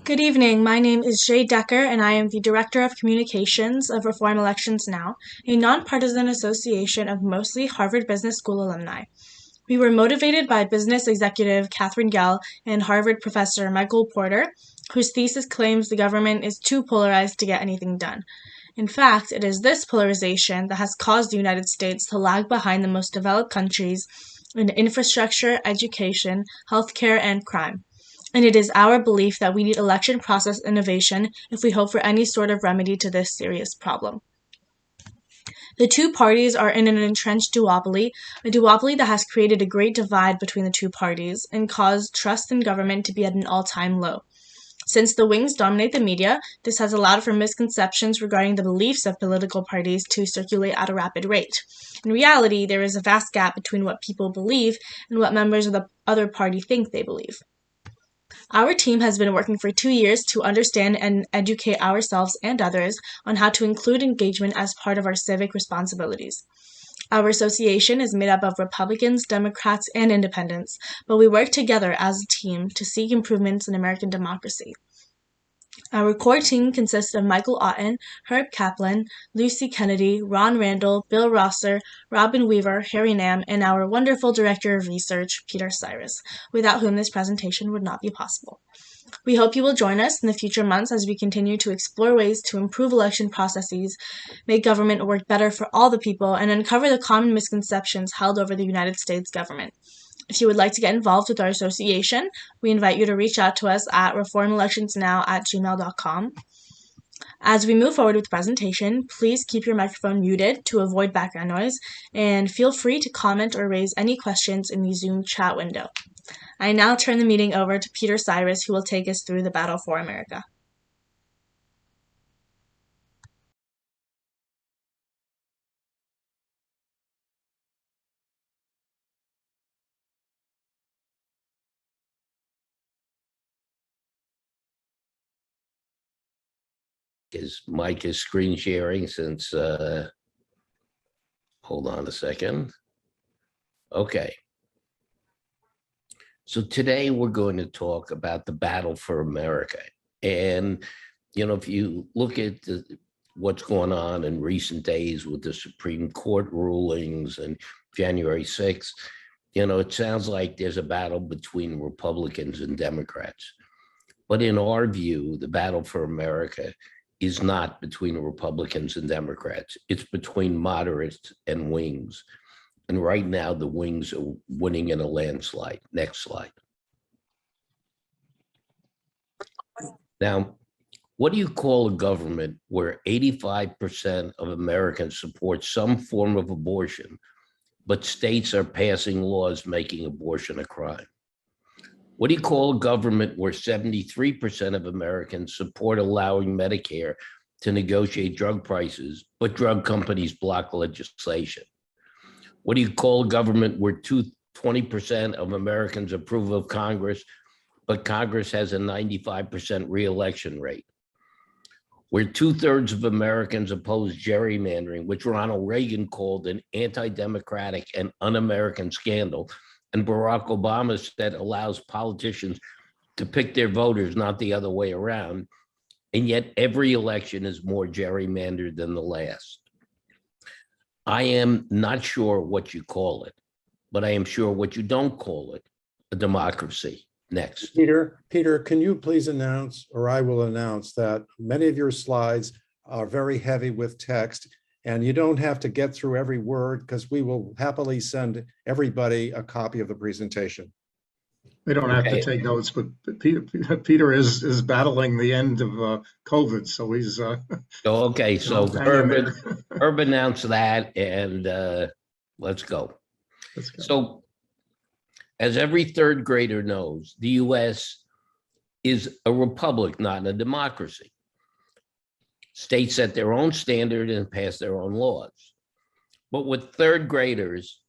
Good evening. My name is Jay Decker, and I am the Director of Communications of Reform Elections Now, a nonpartisan association of mostly Harvard Business School alumni. We were motivated by business executive Catherine Gell and Harvard professor Michael Porter, whose thesis claims the government is too polarized to get anything done. In fact, it is this polarization that has caused the United States to lag behind the most developed countries in infrastructure, education, healthcare, and crime. And it is our belief that we need election process innovation if we hope for any sort of remedy to this serious problem. The two parties are in an entrenched duopoly, a duopoly that has created a great divide between the two parties and caused trust in government to be at an all-time low. Since the wings dominate the media, this has allowed for misconceptions regarding the beliefs of political parties to circulate at a rapid rate. In reality, there is a vast gap between what people believe and what members of the other party think they believe. Our team has been working for 2 years to understand and educate ourselves and others on how to include engagement as part of our civic responsibilities. Our association is made up of Republicans, Democrats, and Independents, but we work together as a team to seek improvements in American democracy. Our core team consists of Michael Otten, Herb Kaplan, Lucy Kennedy, Ron Randall, Bill Rosser, Robin Weaver, Harry Nam, and our wonderful Director of Research, Peter Cyrus, without whom this presentation would not be possible. We hope you will join us in the future months as we continue to explore ways to improve election processes, make government work better for all the people, and uncover the common misconceptions held over the United States government. If you would like to get involved with our association, we invite you to reach out to us at reformelectionsnow@gmail.com. As we move forward with the presentation, please keep your microphone muted to avoid background noise, and feel free to comment or raise any questions in the Zoom chat window. I now turn the meeting over to Peter Cyrus, who will take us through the battle for America. His mic is screen sharing since, hold on a second. Okay. So today we're going to talk about the battle for America. And, if you look at what's going on in recent days with the Supreme Court rulings and January 6th, it sounds like there's a battle between Republicans and Democrats. But in our view, the battle for America is not between Republicans and Democrats. It's between moderates and wings. And right now, the wings are winning in a landslide. Next slide. Now, what do you call a government where 85% of Americans support some form of abortion, but states are passing laws making abortion a crime? What do you call a government where 73% of Americans support allowing Medicare to negotiate drug prices, but drug companies block legislation? What do you call a government where 20% of Americans approve of Congress, but Congress has a 95% reelection rate? Where 2/3 of Americans oppose gerrymandering, which Ronald Reagan called an anti-democratic and un-American scandal, and Barack Obama said allows politicians to pick their voters, not the other way around. And yet every election is more gerrymandered than the last. I am not sure what you call it, but I am sure what you don't call it, a democracy. Next. Peter, can you please announce, or I will announce, that many of your slides are very heavy with text, and you don't have to get through every word because we will happily send everybody a copy of the presentation. We don't have to take notes, but Peter is battling the end of COVID, so he's. Okay, so Herb announced that, and let's go. So, as every third grader knows, the U.S. is a republic, not a democracy. States set their own standard and pass their own laws. But what third graders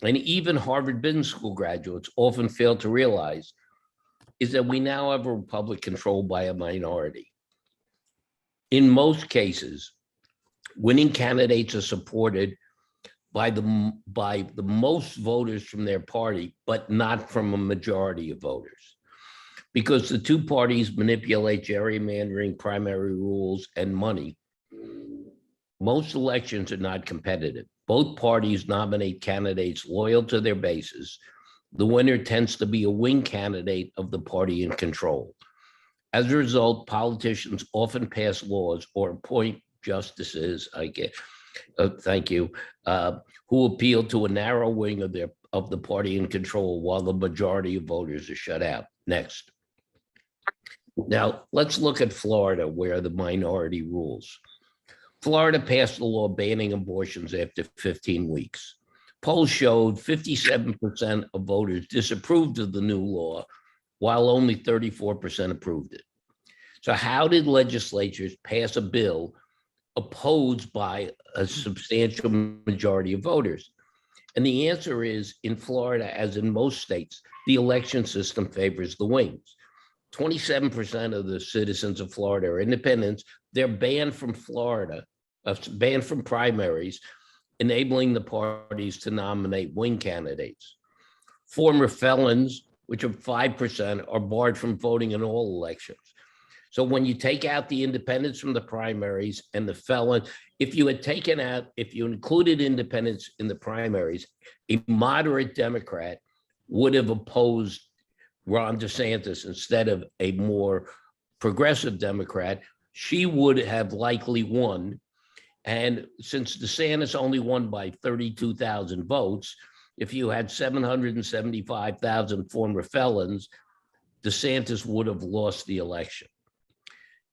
and even Harvard Business School graduates often fail to realize is that we now have a republic controlled by a minority. In most cases, winning candidates are supported by the most voters from their party, but not from a majority of voters. because the two parties manipulate gerrymandering, primary rules, and money. Most elections are not competitive. Both parties nominate candidates loyal to their bases. The winner tends to be a wing candidate of the party in control. As a result, politicians often pass laws or appoint justices, thank you, who appeal to a narrow wing of the party in control while the majority of voters are shut out. Next. Now, let's look at Florida, where the minority rules. Florida passed a law banning abortions after 15 weeks. Polls showed 57% of voters disapproved of the new law, while only 34% approved it. So how did legislatures pass a bill opposed by a substantial majority of voters? And the answer is, in Florida, as in most states, the election system favors the wings. 27% of the citizens of Florida are independents. They're banned from Florida, banned from primaries, enabling the parties to nominate wing candidates. Former felons, which are 5%, are barred from voting in all elections. So when you take out the independents from the primaries and the felon, if you included independents in the primaries, a moderate Democrat would have opposed Ron DeSantis instead of a more progressive Democrat. She would have likely won. And since DeSantis only won by 32,000 votes, if you had 775,000 former felons, DeSantis would have lost the election.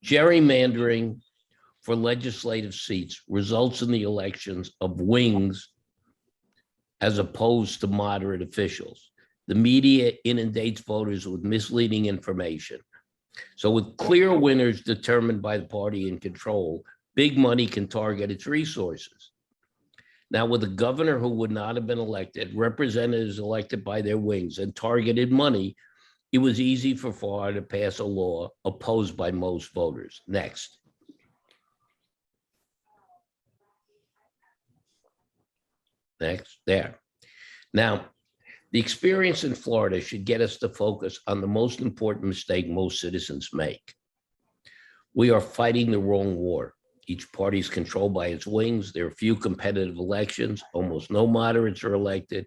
Gerrymandering for legislative seats results in the elections of wings as opposed to moderate officials. The media inundates voters with misleading information. So with clear winners determined by the party in control, big money can target its resources. Now, with a governor who would not have been elected, representatives elected by their wings, and targeted money, it was easy for Florida to pass a law opposed by most voters. Next. Next, there. Now, the experience in Florida should get us to focus on the most important mistake most citizens make. We are fighting the wrong war. Each party is controlled by its wings. There are few competitive elections. Almost no moderates are elected.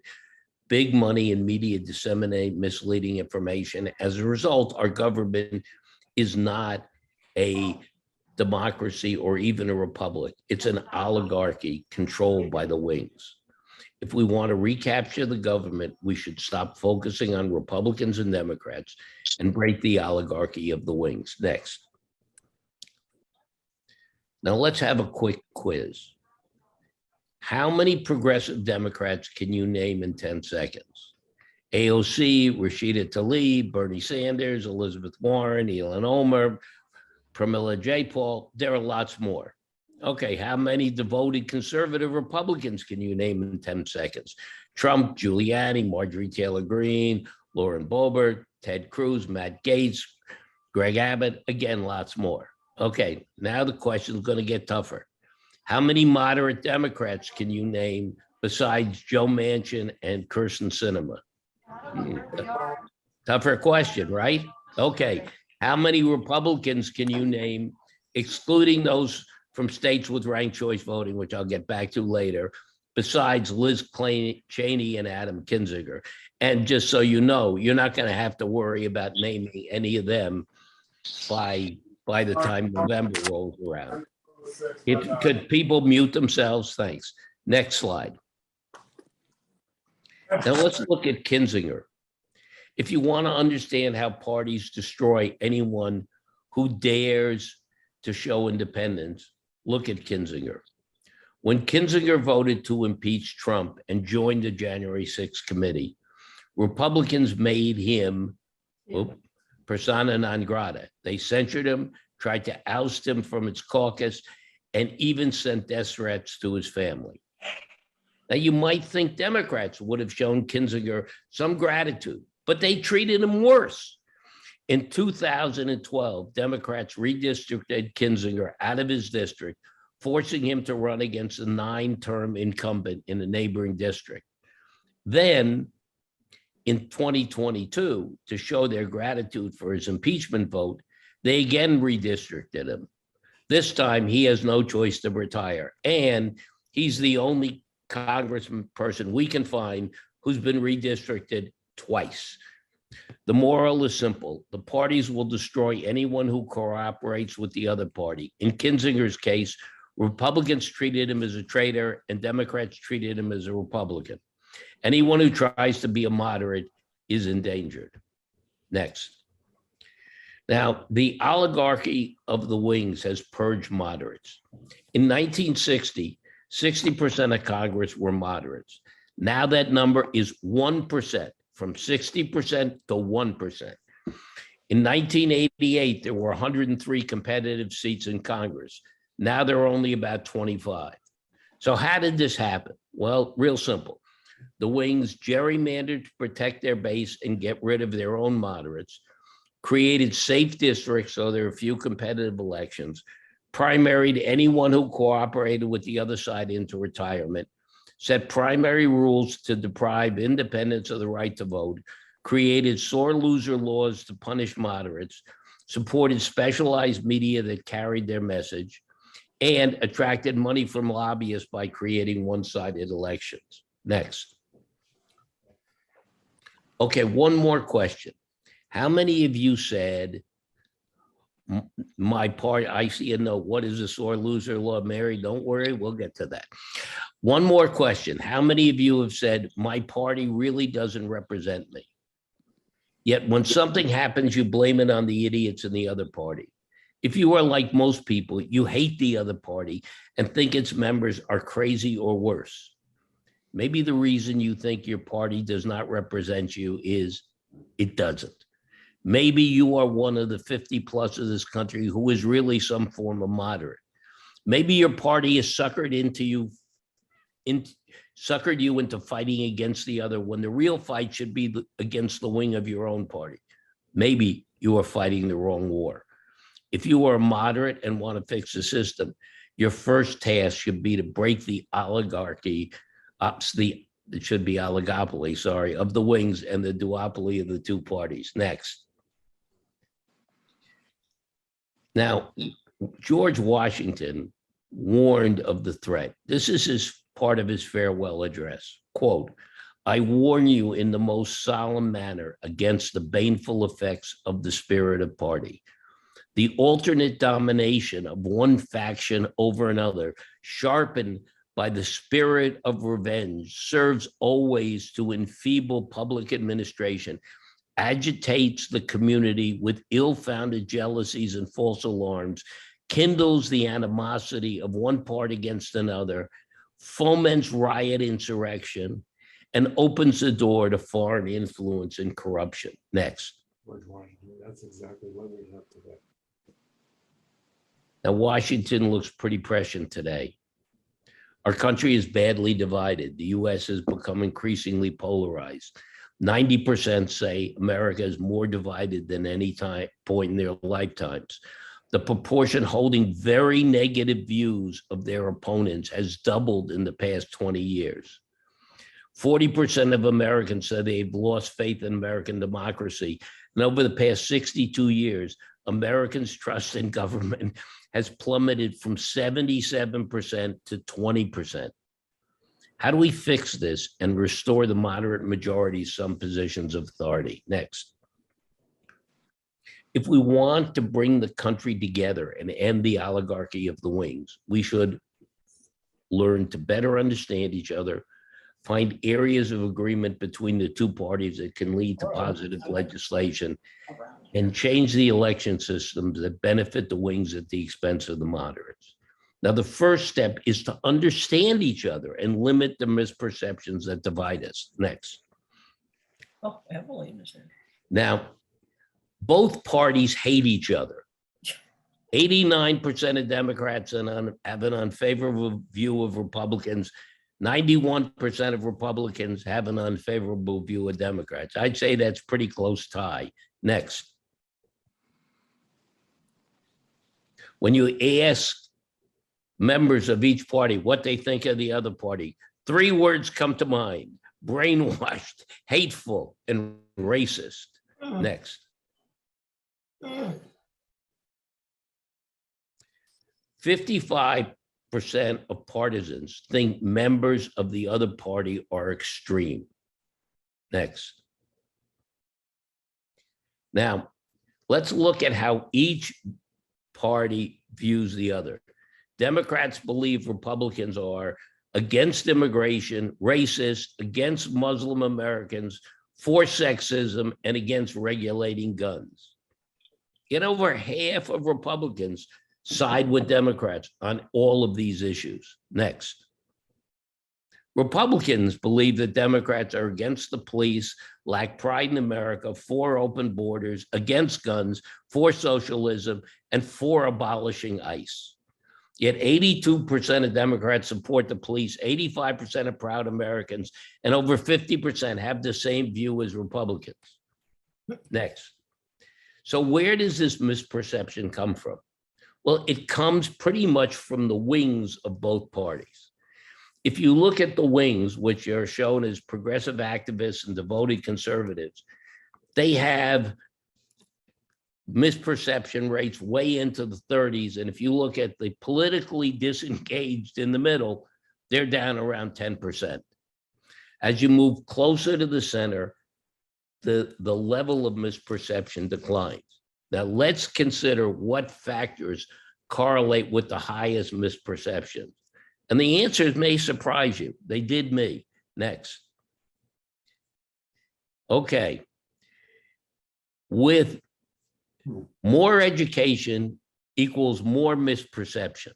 Big money and media disseminate misleading information. As a result, our government is not a democracy or even a republic. It's an oligarchy controlled by the wings. If we want to recapture the government, we should stop focusing on Republicans and Democrats and break the oligarchy of the wings. Next. Now let's have a quick quiz. How many progressive Democrats can you name in 10 seconds? AOC, Rashida Tlaib, Bernie Sanders, Elizabeth Warren, Ilhan Omar, Pramila Jayapal. There are lots more. Okay, how many devoted conservative Republicans can you name in 10 seconds? Trump, Giuliani, Marjorie Taylor Greene, Lauren Boebert, Ted Cruz, Matt Gaetz, Greg Abbott. Again, lots more. Okay, now the question is going to get tougher. How many moderate Democrats can you name besides Joe Manchin and Kyrsten Sinema? Tougher question, right? Okay, how many Republicans can you name, excluding those from states with ranked choice voting, which I'll get back to later, besides Liz Cheney and Adam Kinzinger? And just so you know, you're not going to have to worry about naming any of them by the time November rolls around. Could people mute themselves? Thanks. Next slide. Now let's look at Kinzinger. If you want to understand how parties destroy anyone who dares to show independence, look at Kinzinger. When Kinzinger voted to impeach Trump and joined the January 6th committee, Republicans made him persona non grata. They censured him, tried to oust him from its caucus, and even sent death threats to his family. Now, you might think Democrats would have shown Kinzinger some gratitude, but they treated him worse. In 2012, Democrats redistricted Kinzinger out of his district, forcing him to run against a 9-term incumbent in a neighboring district. Then, In 2022, to show their gratitude for his impeachment vote, they again redistricted him. This time, he has no choice to retire. And he's the only congressman person we can find who's been redistricted twice. The moral is simple. The parties will destroy anyone who cooperates with the other party. In Kinzinger's case, Republicans treated him as a traitor and Democrats treated him as a Republican. Anyone who tries to be a moderate is endangered. Next. Now, the oligarchy of the wings has purged moderates. In 1960, 60% of Congress were moderates. Now that number is 1%, from 60% to 1%. In 1988, there were 103 competitive seats in Congress. Now there are only about 25. So how did this happen? Well, real simple. The wings gerrymandered to protect their base and get rid of their own moderates, created safe districts so there are few competitive elections, primaried anyone who cooperated with the other side into retirement, set primary rules to deprive independents of the right to vote, created sore loser laws to punish moderates, supported specialized media that carried their message, and attracted money from lobbyists by creating one-sided elections. Next. Okay, one more question. How many of you said, my party, I see a note, what is a sore loser law, Mary? Don't worry, we'll get to that. One more question. How many of you have said, my party really doesn't represent me? Yet when something happens, you blame it on the idiots in the other party. If you are like most people, you hate the other party and think its members are crazy or worse. Maybe the reason you think your party does not represent you is it doesn't. Maybe you are one of the 50 plus of this country who is really some form of moderate. Maybe your party has suckered you into fighting against the other when the real fight should be against the wing of your own party. Maybe you are fighting the wrong war. If you are a moderate and want to fix the system, your first task should be to break the oligarchy, it should be oligopoly, sorry, of the wings and the duopoly of the two parties. Next. Now, George Washington warned of the threat. This is his part of his farewell address. Quote, I warn you in the most solemn manner against the baneful effects of the spirit of party. The alternate domination of one faction over another, sharpened by the spirit of revenge, serves always to enfeeble public administration, agitates the community with ill-founded jealousies and false alarms, kindles the animosity of one part against another, foments riot insurrection, and opens the door to foreign influence and corruption. Next. That's exactly what we have today. Now, Washington looks pretty prescient today. Our country is badly divided. The US has become increasingly polarized. 90% say America is more divided than any point in their lifetimes. The proportion holding very negative views of their opponents has doubled in the past 20 years. 40% of Americans say they've lost faith in American democracy. And over the past 62 years, Americans' trust in government has plummeted from 77% to 20%. How do we fix this and restore the moderate majority some positions of authority? Next. If we want to bring the country together and end the oligarchy of the wings, we should learn to better understand each other, find areas of agreement between the two parties that can lead to positive legislation, and change the election systems that benefit the wings at the expense of the moderates. Now, the first step is to understand each other and limit the misperceptions that divide us. Next. Oh, Emily is in. Now, both parties hate each other. 89% of Democrats have an unfavorable view of Republicans. 91% of Republicans have an unfavorable view of Democrats. I'd say that's pretty close tie. Next. When you ask members of each party what they think of the other party, 3 words come to mind: brainwashed, hateful, and racist. Next. 55% of partisans think members of the other party are extreme. Next. Now, let's look at how each party views the other. Democrats believe Republicans are against immigration, racist, against Muslim Americans, for sexism, and against regulating guns. Yet over half of Republicans side with Democrats on all of these issues. Next. Republicans believe that Democrats are against the police, lack pride in America, for open borders, against guns, for socialism, and for abolishing ICE. Yet 82% of Democrats support the police, 85% are proud Americans, and over 50% have the same view as Republicans. Next. So where does this misperception come from? Well, it comes pretty much from the wings of both parties. If you look at the wings, which are shown as progressive activists and devoted conservatives, they have misperception rates way into the 30s. And if you look at the politically disengaged in the middle, they're down around 10%. As you move closer to the center, the level of misperception declines. Now let's consider what factors correlate with the highest misperception. And the answers may surprise you. They did me. Next. Okay. With more education equals more misperceptions.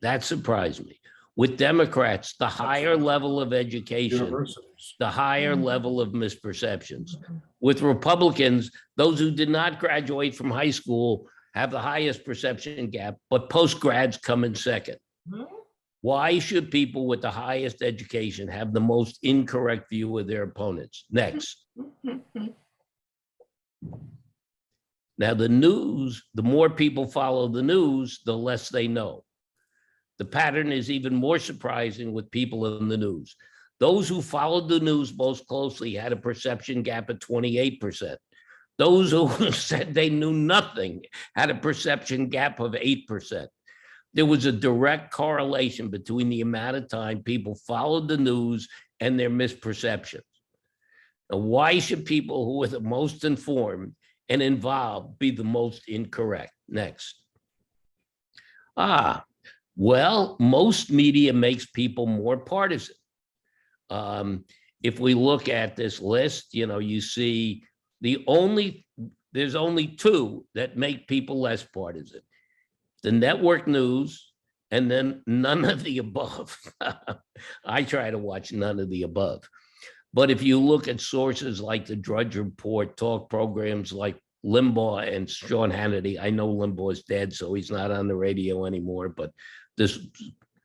That surprised me. With Democrats, the higher level of education, the higher level of misperceptions. With Republicans, those who did not graduate from high school have the highest perception gap, but post-grads come in second. Why should people with the highest education have the most incorrect view of their opponents? Next. Now, the news, the more people follow the news, the less they know. The pattern is even more surprising with people in the news. Those who followed the news most closely had a perception gap of 28%. Those who said they knew nothing had a perception gap of 8%. There was a direct correlation between the amount of time people followed the news and their misperceptions. Now, why should people who are the most informed and involved be the most incorrect? Next. Well, most media makes people more partisan. If we look at this list, you see there's only two that make people less partisan. The network news, and then none of the above. I try to watch none of the above. But if you look at sources like the Drudge Report, talk programs like Limbaugh and Sean Hannity, I know Limbaugh is dead, so he's not on the radio anymore, but this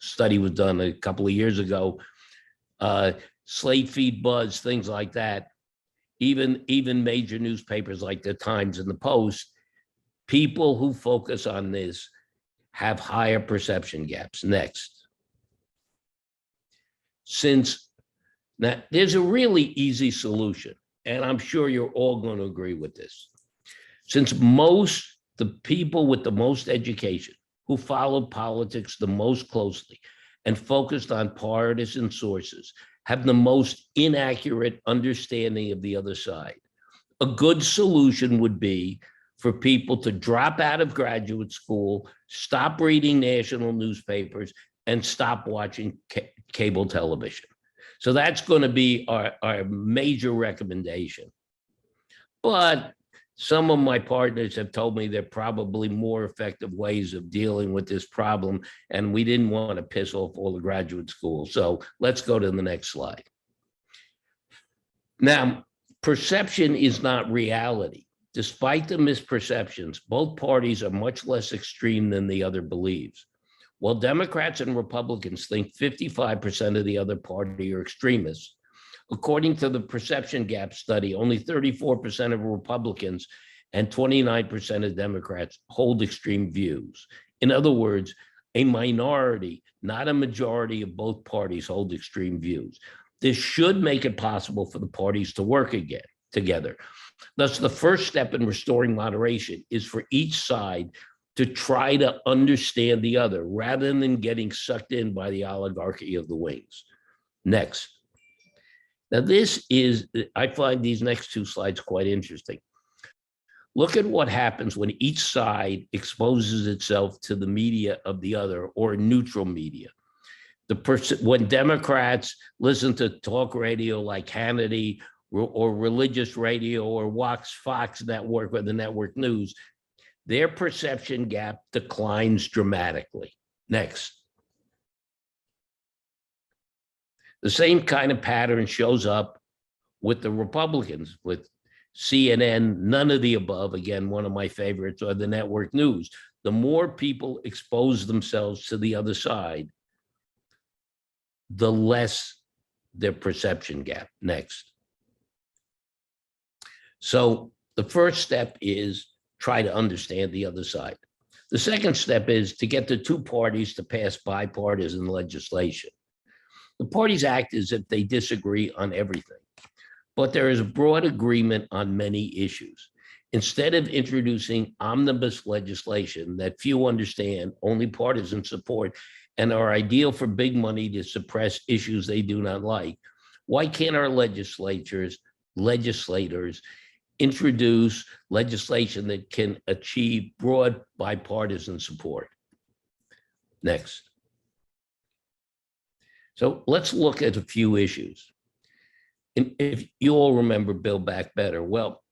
study was done a couple of years ago. Slate Feed Buzz, things like that. Even major newspapers like the Times and the Post, people who focus on this have higher perception gaps. Next. Now, there's a really easy solution, and I'm sure you're all going to agree with this. Since the people with the most education, who followed politics the most closely and focused on partisan sources, have the most inaccurate understanding of the other side, a good solution would be for people to drop out of graduate school, stop reading national newspapers, and stop watching cable television. So that's going to be our major recommendation. But some of my partners have told me there are probably more effective ways of dealing with this problem, and we didn't want to piss off all the graduate schools. So let's go to the next slide. Now, perception is not reality. Despite the misperceptions, both parties are much less extreme than the other believes. While Democrats and Republicans think 55% of the other party are extremists, according to the perception gap study, only 34% of Republicans and 29% of Democrats hold extreme views. In other words, a minority, not a majority of both parties hold extreme views. This should make it possible for the parties to work again together. Thus, the first step in restoring moderation is for each side to try to understand the other rather than getting sucked in by the oligarchy of the wings. Next. Now, I find these next two slides quite interesting. Look at what happens when each side exposes itself to the media of the other or neutral media. When Democrats listen to talk radio like Hannity or religious radio or Fox Network or the network news, their perception gap declines dramatically. Next. The same kind of pattern shows up with the Republicans, with CNN, none of the above, again, one of my favorites, or the network news. The more people expose themselves to the other side, the less their perception gap. Next. So the first step is try to understand the other side. The second step is to get the two parties to pass bipartisan legislation. The parties act as if they disagree on everything, but there is a broad agreement on many issues. Instead of introducing omnibus legislation that few understand, only partisan support, and are ideal for big money to suppress issues they do not like, why can't our legislators introduce legislation that can achieve broad bipartisan support? Next. So let's look at a few issues. And if you all remember Build Back Better, well,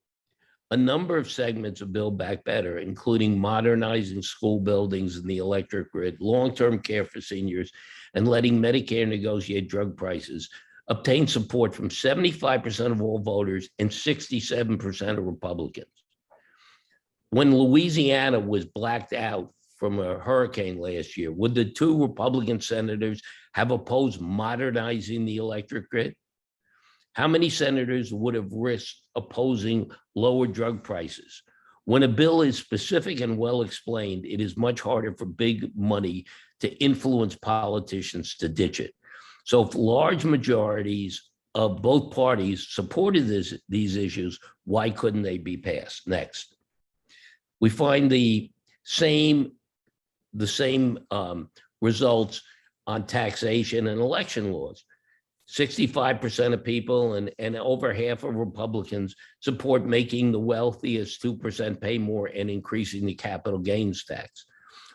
a number of segments of Build Back Better, including modernizing school buildings and the electric grid, long-term care for seniors, and letting Medicare negotiate drug prices, obtained support from 75% of all voters and 67% of Republicans. When Louisiana was blacked out from a hurricane last year, would the two Republican senators have opposed modernizing the electric grid? How many senators would have risked opposing lower drug prices? When a bill is specific and well explained, it is much harder for big money to influence politicians to ditch it. So if large majorities of both parties supported these issues, why couldn't they be passed? Next. We find the same results on taxation and election laws. 65% of people and over half of Republicans support making the wealthiest 2% pay more and increasing the capital gains tax.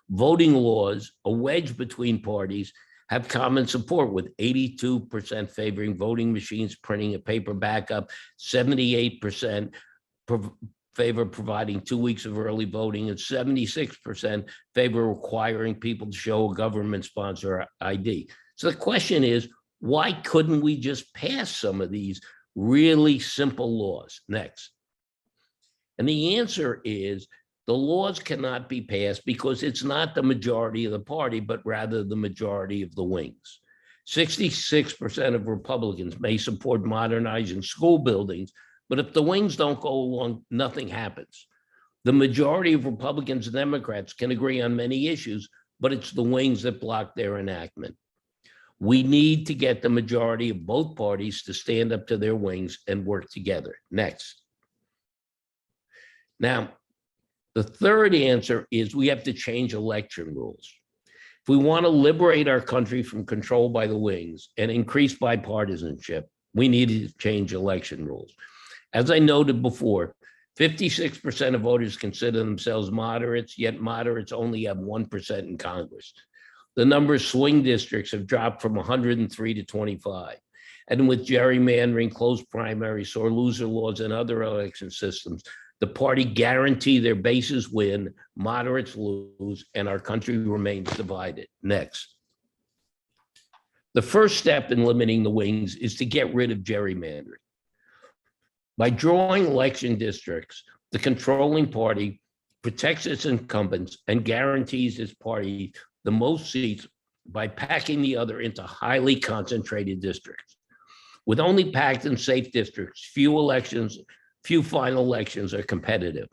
Voting laws, a wedge between parties, have common support, with 82% favoring voting machines printing a paper backup, 78% favor providing 2 weeks of early voting, and 76% favor requiring people to show a government-sponsored ID. So the question is, why couldn't we just pass some of these really simple laws? Next. And the answer is the laws cannot be passed because it's not the majority of the party, but rather the majority of the wings. 66% of Republicans may support modernizing school buildings, but if the wings don't go along, nothing happens. The majority of Republicans and Democrats can agree on many issues, but it's the wings that block their enactment. We need to get the majority of both parties to stand up to their wings and work together. Next. Now, the third answer is we have to change election rules. If we want to liberate our country from control by the wings and increase bipartisanship, we need to change election rules. As I noted before, 56% of voters consider themselves moderates, yet moderates only have 1% in Congress. The number of swing districts have dropped from 103 to 25. And with gerrymandering, closed primaries, sore loser laws, and other election systems, the party guarantee their bases win, moderates lose, and our country remains divided. Next. The first step in limiting the wings is to get rid of gerrymandering. By drawing election districts, the controlling party protects its incumbents and guarantees its party the most seats by packing the other into highly concentrated districts. With only packed and safe districts, few final elections are competitive.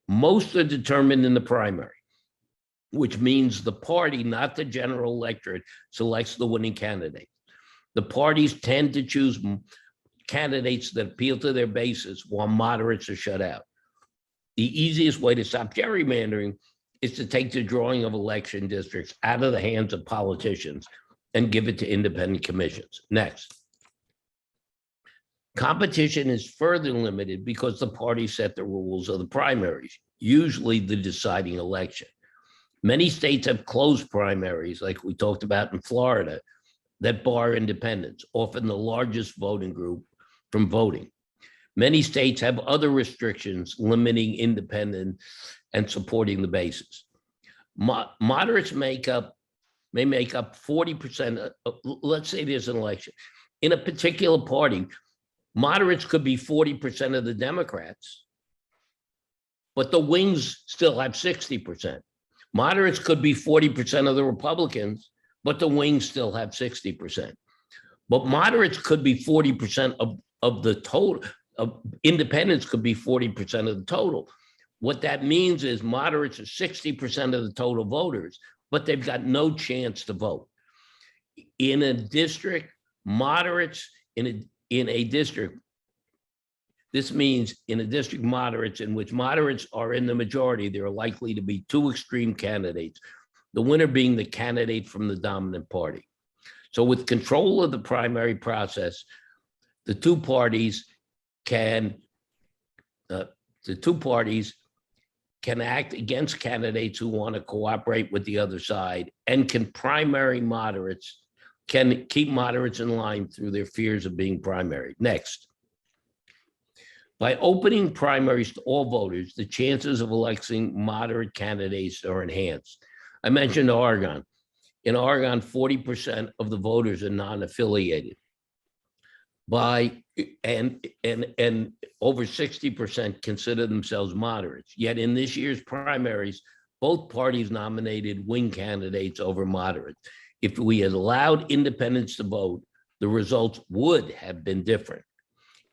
Most are determined in the primary, which means the party, not the general electorate, selects the winning candidate. The parties tend to choose candidates that appeal to their bases while moderates are shut out. The easiest way to stop gerrymandering is to take the drawing of election districts out of the hands of politicians and give it to independent commissions. Next. Competition is further limited because the parties set the rules of the primaries, usually the deciding election. Many states have closed primaries, like we talked about in Florida, that bar independents, often the largest voting group, from voting. Many states have other restrictions limiting independent and supporting the bases. Moderates may make up 40%. Let's say there's an election. In a particular party, moderates could be 40% of the Democrats, but the wings still have 60%. Moderates could be 40% of the Republicans, but the wings still have 60%. But moderates could be 40% of the total. Independents could be 40% of the total. What that means is moderates are 60% of the total voters, but they've got no chance to vote. In a district, moderates in a district, this means in a district moderates in which moderates are in the majority, there are likely to be two extreme candidates, the winner being the candidate from the dominant party. So with control of the primary process, the two parties can act against candidates who want to cooperate with the other side, and can keep moderates in line through their fears of being primaried. Next. By opening primaries to all voters, the chances of electing moderate candidates are enhanced. I mentioned Oregon. In Oregon, 40% of the voters are non-affiliated. And over 60% consider themselves moderates. Yet in this year's primaries, both parties nominated wing candidates over moderates. If we had allowed independents to vote, the results would have been different.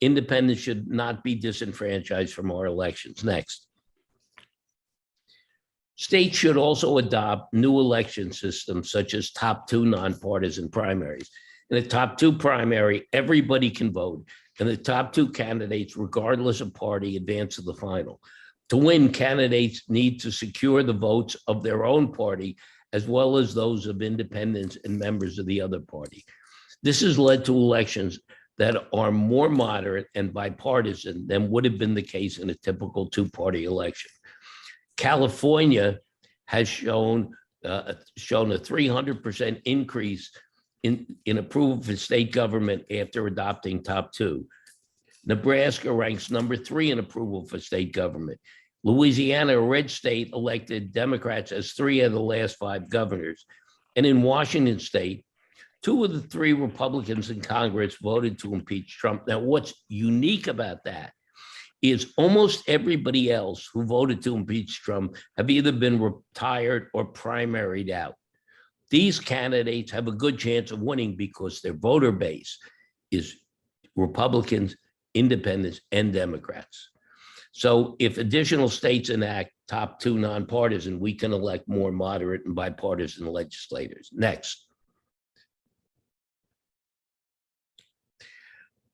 Independents should not be disenfranchised from our elections. Next. States should also adopt new election systems such as top two nonpartisan primaries. In the top two primary, everybody can vote, and the top two candidates, regardless of party, advance to the final. To win, candidates need to secure the votes of their own party, as well as those of independents and members of the other party. This has led to elections that are more moderate and bipartisan than would have been the case in a typical two-party election. California has shown a 300% increase in approval for state government after adopting top two. Nebraska ranks number 3 in approval for state government. Louisiana, a red state, elected Democrats as 3 of the last 5 governors. And in Washington state, 2 of the 3 Republicans in Congress voted to impeach Trump. Now, what's unique about that is almost everybody else who voted to impeach Trump have either been retired or primaried out. These candidates have a good chance of winning because their voter base is Republicans, independents, and Democrats. So if additional states enact top 2 nonpartisan, we can elect more moderate and bipartisan legislators. Next.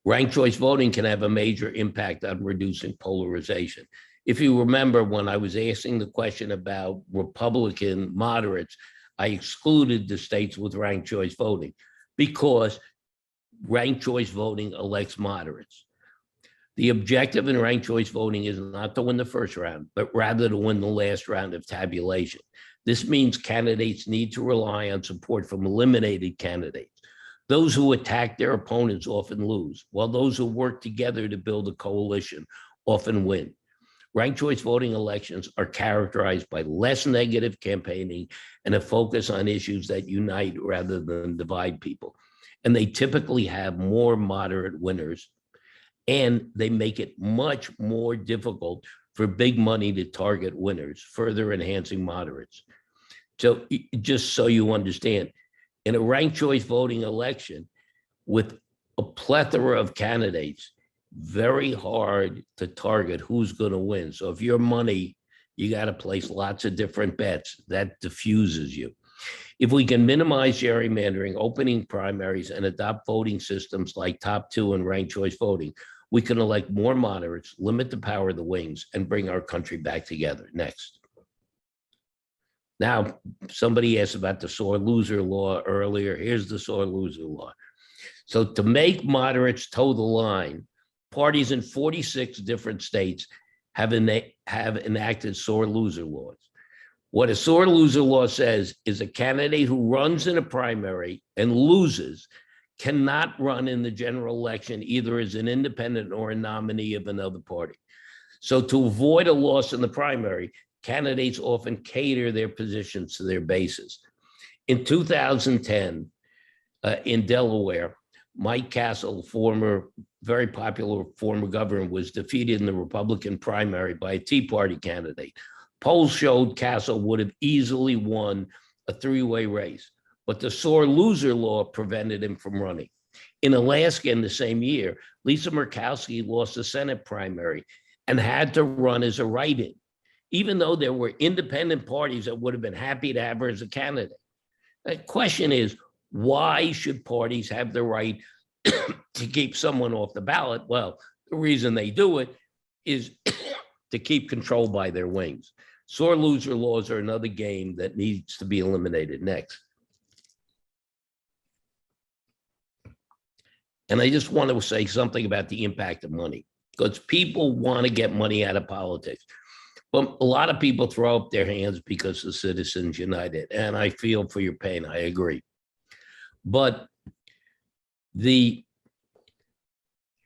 Ranked choice voting can have a major impact on reducing polarization. If you remember, when I was asking the question about Republican moderates, I excluded the states with ranked choice voting because ranked choice voting elects moderates. The objective in ranked choice voting is not to win the first round, but rather to win the last round of tabulation. This means candidates need to rely on support from eliminated candidates. Those who attack their opponents often lose, while those who work together to build a coalition often win. Ranked choice voting elections are characterized by less negative campaigning and a focus on issues that unite rather than divide people. And they typically have more moderate winners, and they make it much more difficult for big money to target winners, further enhancing moderates. So just so you understand, in a ranked choice voting election with a plethora of candidates, very hard to target who's going to win. So if your money, you got to place lots of different bets. That diffuses you. If we can minimize gerrymandering, opening primaries, and adopt voting systems like top two and ranked choice voting, we can elect more moderates, limit the power of the wings, and bring our country back together. Next. Now, somebody asked about the sore loser law earlier. Here's the sore loser law. So to make moderates toe the line, parties in 46 different states have enacted sore loser laws. What a sore loser law says is a candidate who runs in a primary and loses cannot run in the general election either as an independent or a nominee of another party. So to avoid a loss in the primary, candidates often cater their positions to their bases. In 2010, in Delaware, Mike Castle, very popular former governor, was defeated in the Republican primary by a Tea Party candidate. Polls showed Castle would have easily won a three-way race, but the sore loser law prevented him from running. In Alaska in the same year, Lisa Murkowski lost the Senate primary and had to run as a write-in, even though there were independent parties that would have been happy to have her as a candidate. The question is, why should parties have the right to keep someone off the ballot? Well, the reason they do it is to keep control by their wings. Sore loser laws are another game that needs to be eliminated. Next. And I just want to say something about the impact of money, because people want to get money out of politics. But a lot of people throw up their hands because of Citizens United, and I feel for your pain, I agree. But the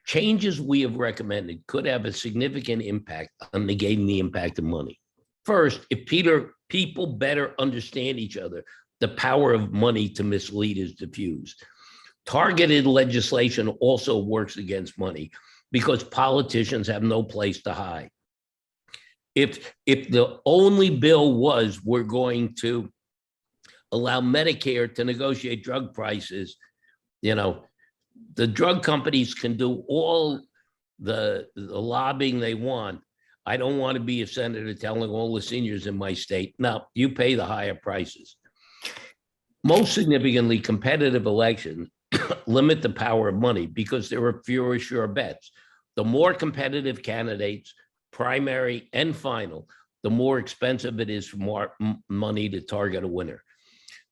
changes we have recommended could have a significant impact on negating the impact of money. First, if people better understand each other, the power of money to mislead is diffused. Targeted legislation also works against money because politicians have no place to hide. If the only bill was we're going to allow Medicare to negotiate drug prices, the drug companies can do all the lobbying they want. I don't want to be a senator telling all the seniors in my state, no, you pay the higher prices. Most significantly, competitive elections limit the power of money because there are fewer sure bets. The more competitive candidates, primary and final, the more expensive it is for more money to target a winner.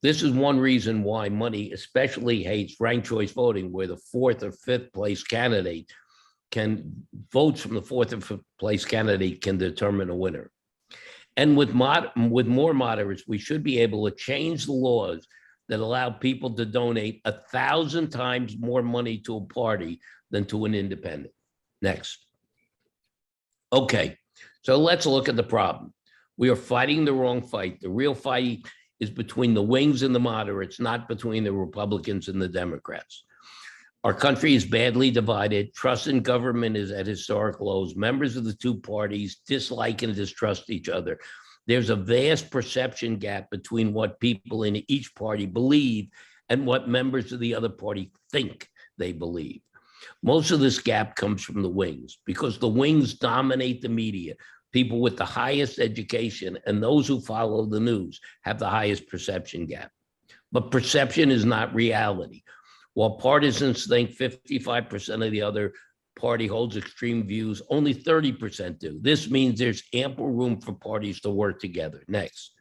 This is one reason why money especially hates ranked choice voting, where the fourth or fifth place candidate votes from the fourth or fifth place candidate can determine a winner. And with more moderates, we should be able to change the laws that allow people to donate 1,000 times more money to a party than to an independent. Next. Okay, so let's look at the problem. We are fighting the wrong fight. The real fight is between the wings and the moderates, not between the Republicans and the Democrats. Our country is badly divided. Trust in government is at historic lows. Members of the two parties dislike and distrust each other. There's a vast perception gap between what people in each party believe and what members of the other party think they believe. Most of this gap comes from the wings because the wings dominate the media. People with the highest education and those who follow the news have the highest perception gap. But perception is not reality. While partisans think 55% of the other party holds extreme views, only 30% do. This means there's ample room for parties to work together. Next.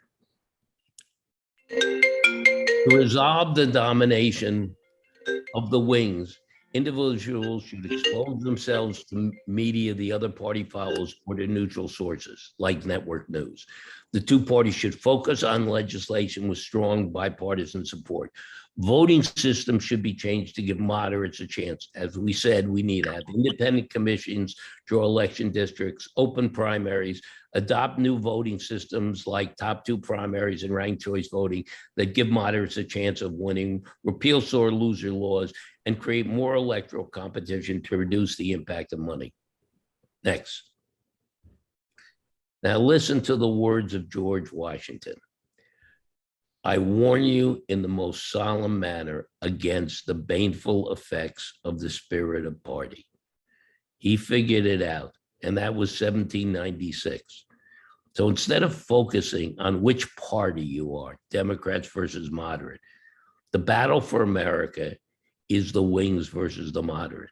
To resolve the domination of the wings, individuals should expose themselves to media the other party follows or to neutral sources like network news. The two parties should focus on legislation with strong bipartisan support. Voting systems should be changed to give moderates a chance. As we said, we need to have independent commissions, draw election districts, open primaries, adopt new voting systems like top two primaries and ranked choice voting that give moderates a chance of winning, repeal sore loser laws, and create more electoral competition to reduce the impact of money. Next. Now listen to the words of George Washington. I warn you in the most solemn manner against the baneful effects of the spirit of party. He figured it out, and that was 1796. So instead of focusing on which party you are, Democrats versus moderate, the battle for America is the wings versus the moderate.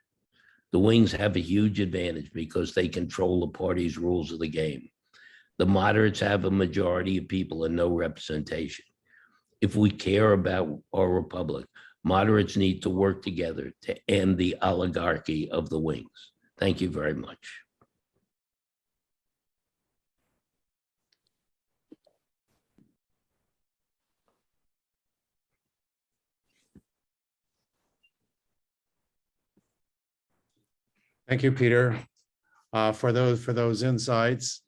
The wings have a huge advantage because they control the party's rules of the game. The moderates have a majority of people and no representation. If we care about our republic, moderates need to work together to end the oligarchy of the wings. Thank you very much. Thank you, Peter, for those insights.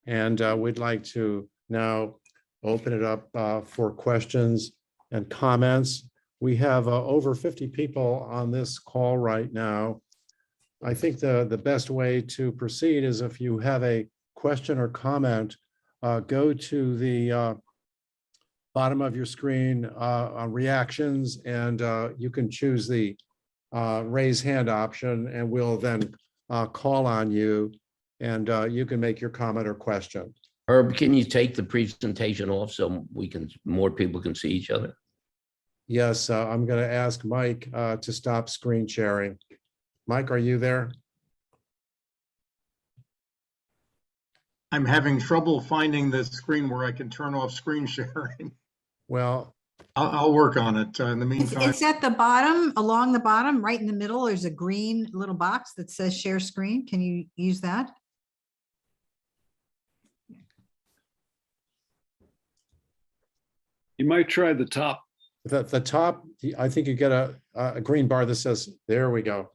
And we'd like to now open it up for questions and comments. We have over 50 people on this call right now. I think the best way to proceed is if you have a question or comment, go to the bottom of your screen on reactions, and you can choose the raise hand option, and we'll then call on you, and you can make your comment or question. Herb, can you take the presentation off so more people can see each other? Yes, I'm going to ask Mike to stop screen sharing. Mike, are you there? I'm having trouble finding the screen where I can turn off screen sharing. Well, I'll work on it in the meantime. It's at the bottom, along the bottom, right in the middle. There's a green little box that says share screen. Can you use that? You might try the top. the top, I think you get a green bar that says, there we go.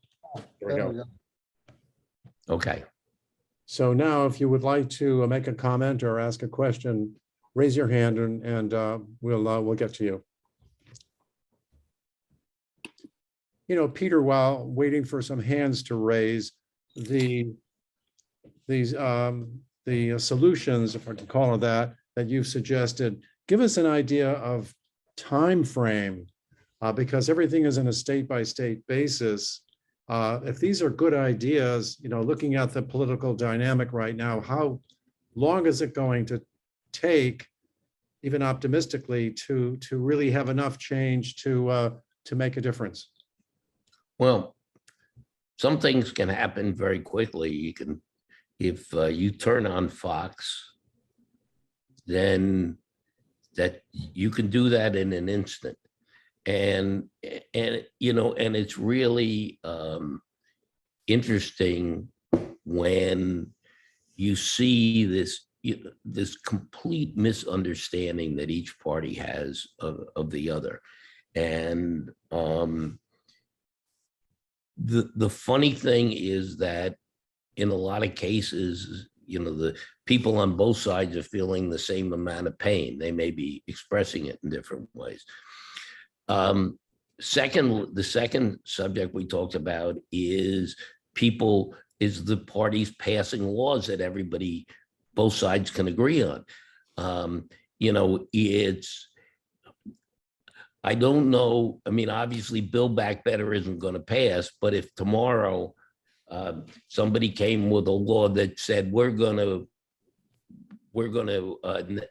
There we go. Okay. So now if you would like to make a comment or ask a question, raise your hand and we'll get to you. You know, Peter, while waiting for some hands to raise, the solutions, if I can call it that you've suggested, give us an idea of time frame, because everything is in a state-by-state basis. If these are good ideas, you know, looking at the political dynamic right now, how long is it going to take, even optimistically, to really have enough change to make a difference? Well, some things can happen very quickly. You can, if you turn on Fox, then that you can do that in an instant. And you know, and it's really interesting when you see this complete misunderstanding that each party has of the other. And the funny thing is that in a lot of cases, you know, the people on both sides are feeling the same amount of pain. They may be expressing it in different ways. The second subject we talked about is the parties passing laws that everybody, both sides can agree on. You know, I don't know. I mean, obviously Build Back Better isn't going to pass, but if tomorrow somebody came with a law that said we're going to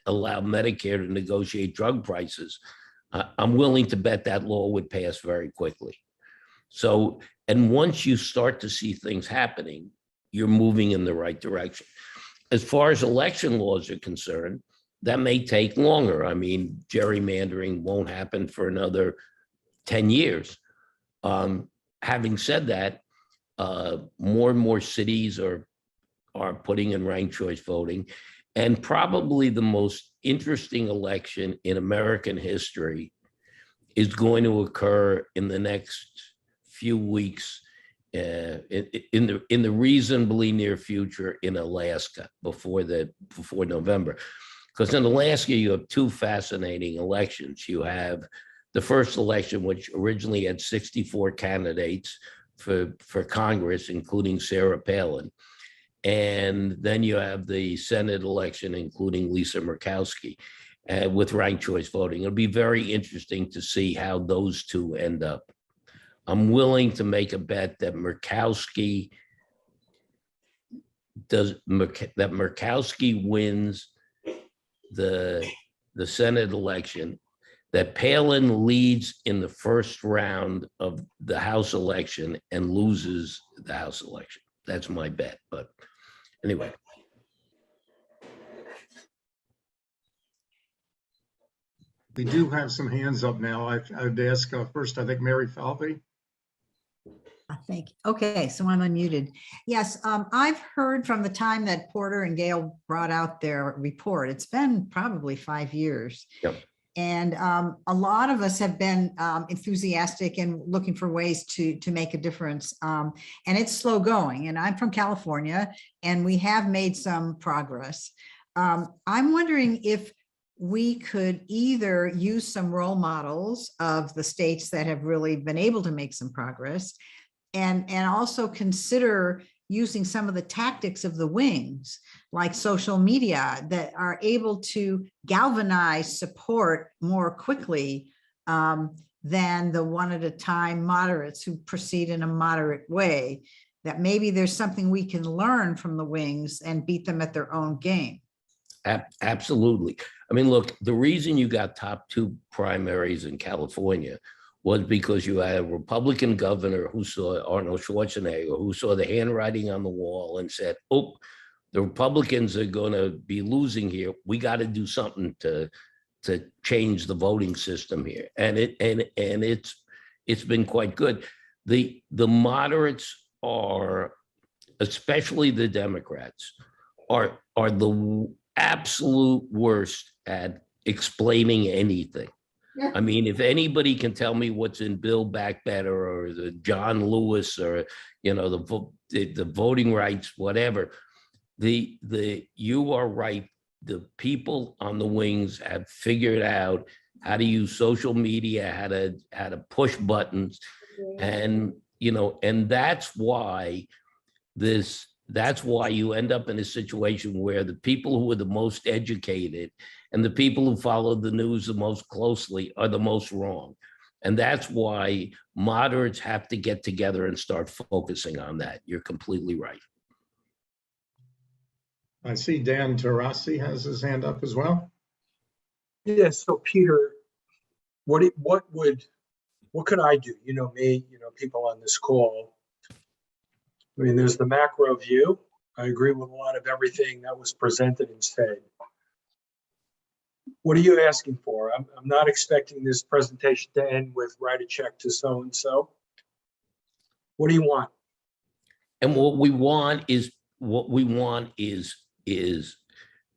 allow Medicare to negotiate drug prices, I'm willing to bet that law would pass very quickly. So, and once you start to see things happening, you're moving in the right direction. As far as election laws are concerned, that may take longer. I mean, gerrymandering won't happen for another 10 years. Having said that, more and more cities are putting in ranked choice voting. And probably the most interesting election in American history is going to occur in the next few weeks, in the reasonably near future in Alaska before November. Because in Alaska, you have two fascinating elections. You have the first election, which originally had 64 candidates for Congress, including Sarah Palin. And then you have the Senate election, including Lisa Murkowski, with ranked choice voting. It'll be very interesting to see how those two end up. I'm willing to make a bet that Murkowski that Murkowski wins the Senate election, that Palin leads in the first round of the House election and loses the House election. That's my bet. But anyway. We do have some hands up now. I would ask first, I think Mary Falvey. Thank you. Okay, so I'm unmuted. Yes, I've heard from the time that Porter and Gail brought out their report. It's been probably 5 years. Yep. And a lot of us have been enthusiastic and looking for ways to make a difference. And it's slow going. And I'm from California, and we have made some progress. I'm wondering if we could either use some role models of the states that have really been able to make some progress, and also consider using some of the tactics of the wings, like social media, that are able to galvanize support more quickly than the one at a time moderates who proceed in a moderate way. That maybe there's something we can learn from the wings and beat them at their own game. Absolutely. I mean, look, the reason you got top 2 primaries in California was because you had a Republican governor who saw Arnold Schwarzenegger, who saw the handwriting on the wall and said, oh, the Republicans are going to be losing here. We got to do something to change the voting system here. And it's been quite good. The moderates are, especially the Democrats, are the absolute worst at explaining anything. Yeah. I mean, if anybody can tell me what's in Build Back Better or the John Lewis or, you know, the voting rights, whatever, you are right. The people on the wings have figured out how to use social media, how to push buttons, and you know, and that's why you end up in a situation where the people who are the most educated and the people who follow the news the most closely are the most wrong. And that's why moderates have to get together and start focusing on that. You're completely right. I see Dan Taurasi has his hand up as well. Yes. So Peter, what could I do? You know me, you know, people on this call. I mean, there's the macro view. I agree with a lot of everything that was presented and said. What are you asking for? I'm not expecting this presentation to end with write a check to so-and-so. What do you want? And what we want is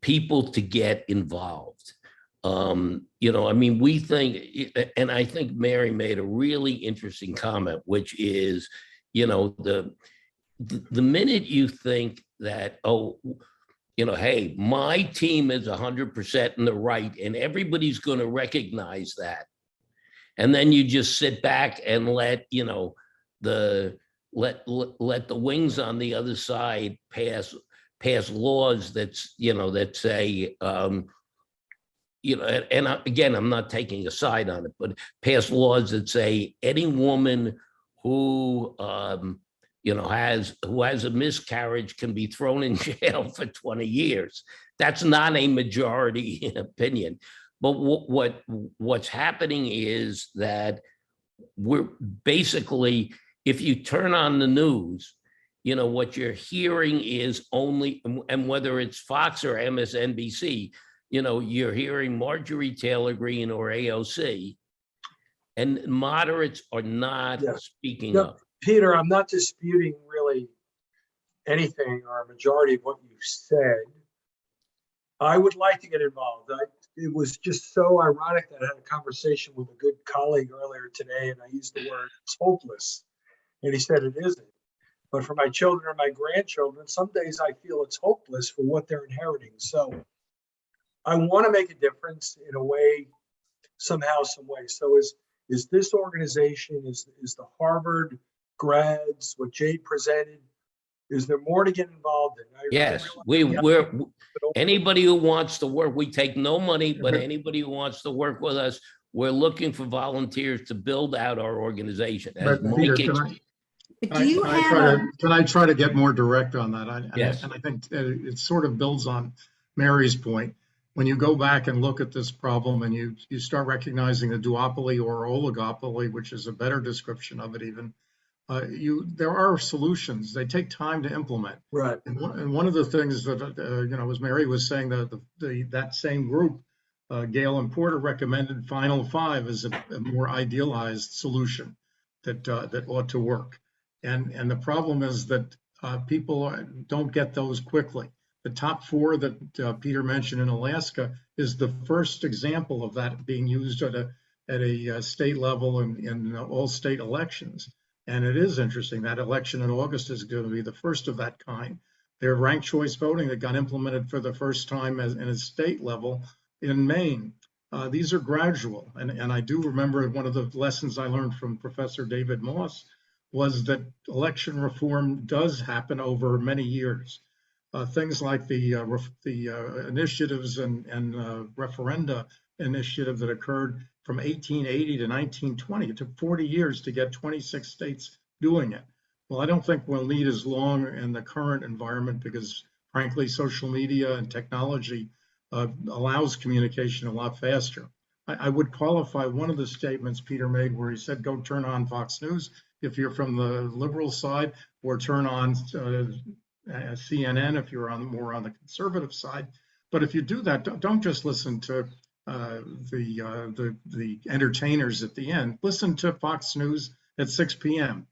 people to get involved. You know, I mean, we think, and I think Mary made a really interesting comment, which is, you know, the minute you think that, oh, you know, hey, my team is 100% in the right and everybody's going to recognize that. And then you just sit back and let, you know, let the wings on the other side pass laws that's, you know, that say, you know, and again, I'm not taking a side on it, but pass laws that say any woman who, you know, who has a miscarriage can be thrown in jail for 20 years. That's not a majority opinion. But what's happening is that we're basically, if you turn on the news, you know, what you're hearing is only, and whether it's Fox or MSNBC, you know, you're hearing Marjorie Taylor Greene or AOC, and moderates are not speaking up. Peter, I'm not disputing really anything or a majority of what you said. I would like to get involved. It was just so ironic that I had a conversation with a good colleague earlier today, and I used the word it's hopeless. And he said it isn't. But for my children or my grandchildren, some days I feel it's hopeless for what they're inheriting. So I want to make a difference in a way, somehow, some way. So is this organization, is the Harvard grads, what Jade presented, is there more to get involved in? Yes, we're anybody who wants to work, we take no money, but anybody who wants to work with us, we're looking for volunteers to build out our organization. But Peter, But do you have a, Can I try to get more direct on that? Yes. And I think it sort of builds on Mary's point. When you go back and look at this problem and you start recognizing the duopoly or oligopoly, which is a better description of it even, there are solutions. They take time to implement. Right. And one of the things that, as Mary was saying, that same group, Gale and Porter recommended Final Five as a more idealized solution that ought to work. And the problem is that people don't get those quickly. The top four that Peter mentioned in Alaska is the first example of that being used at a state level in all state elections. And it is interesting, that election in August is going to be the first of that kind. There's ranked choice voting that got implemented for the first time in a state level in Maine. These are gradual. And I do remember one of the lessons I learned from Professor David Moss was that election reform does happen over many years. Things like the initiatives and referenda initiative that occurred from 1880 to 1920. It took 40 years to get 26 states doing it. Well, I don't think we'll need as long in the current environment because, frankly, social media and technology allows communication a lot faster. I would qualify one of the statements Peter made where he said, go turn on Fox News if you're from the liberal side, or turn on CNN if you're more on the conservative side. But if you do that, don't just listen to the entertainers at the end. Listen to Fox News at 6 p.m.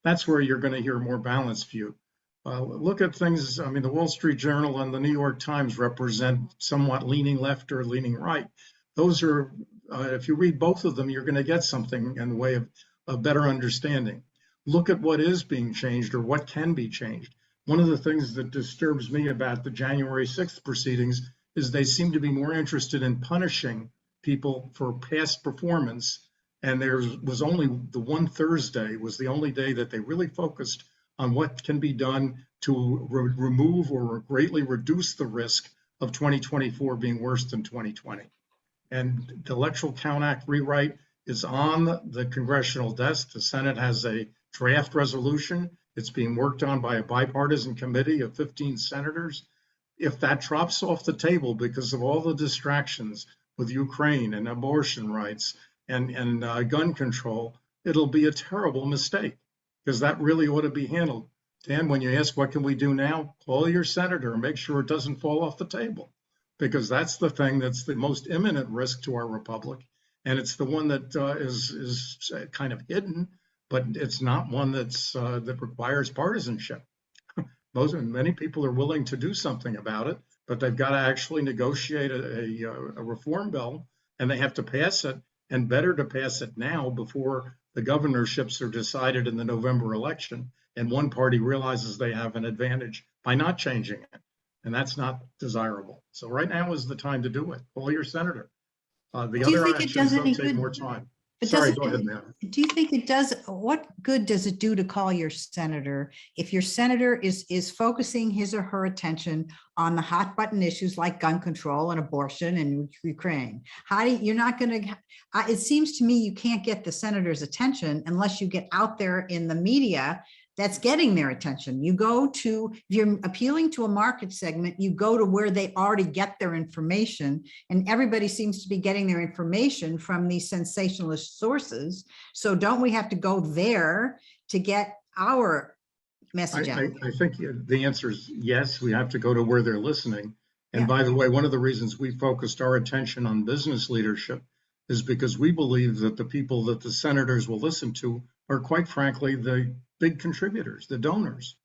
That's where you're going to hear more balanced view. Look at things. I mean, the Wall Street Journal and the New York Times represent somewhat leaning left or leaning right. Those are, if you read both of them, you're going to get something in the way of a better understanding. Look at what is being changed or what can be changed. One of the things that disturbs me about the January 6th proceedings is they seem to be more interested in punishing people for past performance. And there was only the one Thursday was the only day that they really focused on what can be done to remove or greatly reduce the risk of 2024 being worse than 2020. And the Electoral Count Act rewrite is on the congressional desk. The Senate has a draft resolution. It's being worked on by a bipartisan committee of 15 senators. If that drops off the table because of all the distractions with Ukraine and abortion rights and gun control, it'll be a terrible mistake because that really ought to be handled. Dan, when you ask what can we do now, call your senator and make sure it doesn't fall off the table, because that's the thing that's the most imminent risk to our republic. And it's the one that is kind of hidden, but it's not one that requires partisanship. Many people are willing to do something about it, but they've got to actually negotiate a reform bill, and they have to pass it, and better to pass it now before the governorships are decided in the November election, and one party realizes they have an advantage by not changing it, and that's not desirable. So right now is the time to do it. Call your senator. The other actions will take more time. Sorry, go ahead, ma'am. Do you think it does, what good does it do to call your senator if your senator is focusing his or her attention on the hot button issues like gun control and abortion and Ukraine? You're not going to, it seems to me you can't get the senator's attention unless you get out there in the media that's getting their attention. You go to, if you're appealing to a market segment, you go to where they already get their information, and everybody seems to be getting their information from these sensationalist sources. So don't we have to go there to get our message out? I think the answer is yes, we have to go to where they're listening. And by the way, one of the reasons we focused our attention on business leadership is because we believe that the people that the senators will listen to are, quite frankly, the big contributors, the donors.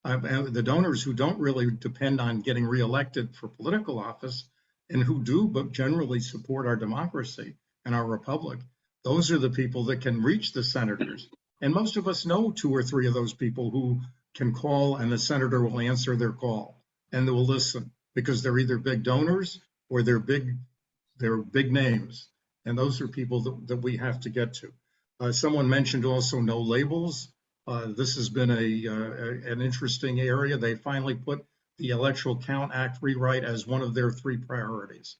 The donors who don't really depend on getting reelected for political office and who do but generally support our democracy and our republic. Those are the people that can reach the senators. And most of us know 2 or 3 of those people who can call, and the senator will answer their call and they will listen because they're either big donors or they're big names. And those are people that we have to get to. Someone mentioned also no labels. This has been an interesting area. They finally put the Electoral Count Act rewrite as one of their 3 priorities.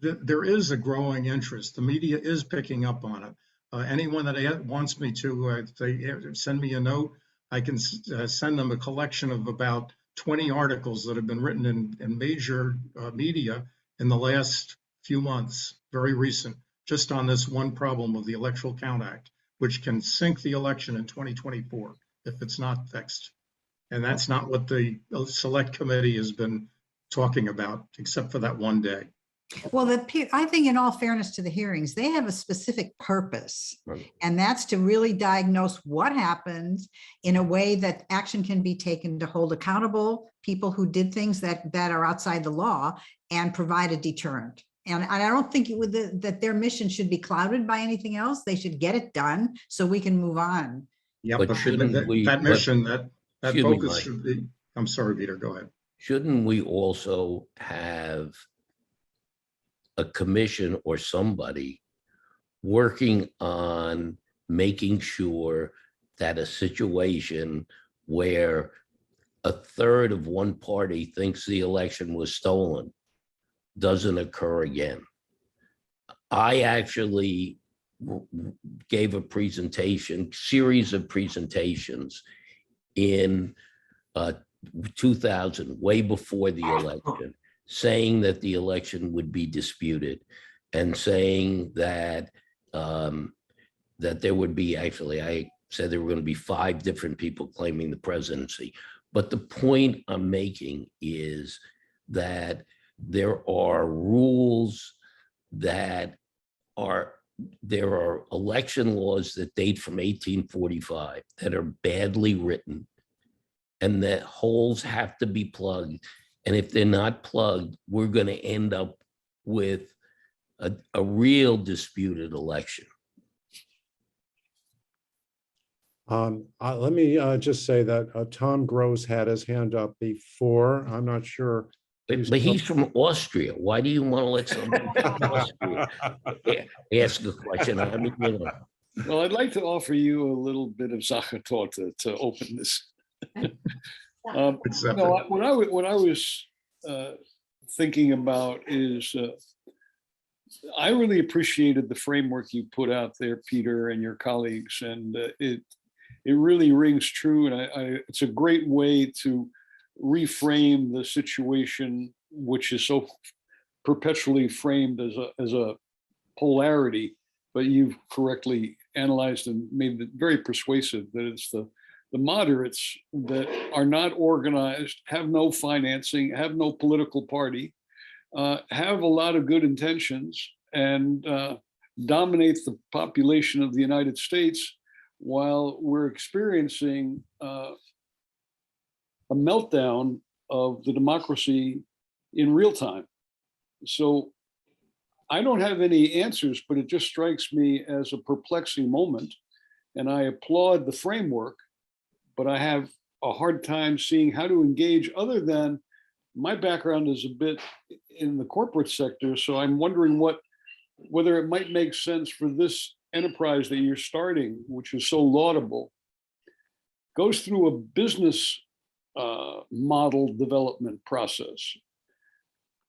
There is a growing interest. The media is picking up on it. Anyone that wants me to, if they send me a note, I can send them a collection of about 20 articles that have been written in major media in the last few months, very recent, just on this one problem of the Electoral Count Act, which can sink the election in 2024 if it's not fixed. And that's not what the select committee has been talking about, except for that one day. Well, I think in all fairness to the hearings, they have a specific purpose. Right. And that's to really diagnose what happens in a way that action can be taken to hold accountable people who did things that are outside the law and provide a deterrent. And I don't think that their mission should be clouded by anything else. They should get it done so we can move on. Yeah, But but shouldn't that mission, that excuse me, focus Mike. should be, I'm sorry, Peter, go ahead. Shouldn't we also have a commission or somebody working on making sure that a situation where a third of one party thinks the election was stolen doesn't occur again? I actually gave a series of presentations in 2000, way before the election, saying that the election would be disputed and saying that that there would be, actually, I said there were going to be 5 different people claiming the presidency. But the point I'm making is that there are rules there are election laws that date from 1845 that are badly written, and that holes have to be plugged. And if they're not plugged, we're going to end up with a real disputed election. Let me just say that Tom Gross had his hand up before. I'm not sure. But he's from Austria. Why do you want to let somebody from Austria ask a question? I mean, you know. Well, I'd like to offer you a little bit of Sachertorte to open this. No, what I was thinking about is I really appreciated the framework you put out there, Peter, and your colleagues, and it really rings true. And it's a great way to reframe the situation, which is so perpetually framed as a polarity, but you've correctly analyzed and made it very persuasive that it's the moderates that are not organized, have no financing, have no political party, have a lot of good intentions, and dominate the population of the United States while we're experiencing a meltdown of the democracy in real time. So I don't have any answers, but it just strikes me as a perplexing moment. And I applaud the framework, but I have a hard time seeing how to engage, other than my background is a bit in the corporate sector. So I'm wondering whether it might make sense for this enterprise that you're starting, which is so laudable, goes through a business model development process.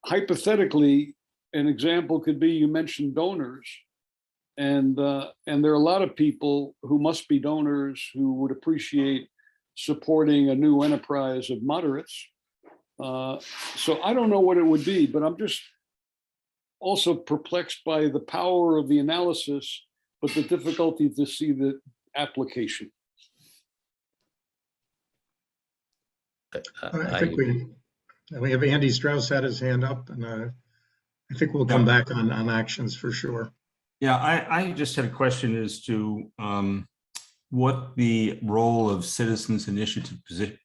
Hypothetically, an example could be, you mentioned donors, and there are a lot of people who must be donors who would appreciate supporting a new enterprise of moderates. So I don't know what it would be, but I'm just also perplexed by the power of the analysis, but the difficulty to see the application. I think we have Andy Strauss had his hand up, and I think we'll come back on actions for sure. Yeah, I just had a question as to what the role of citizens initiative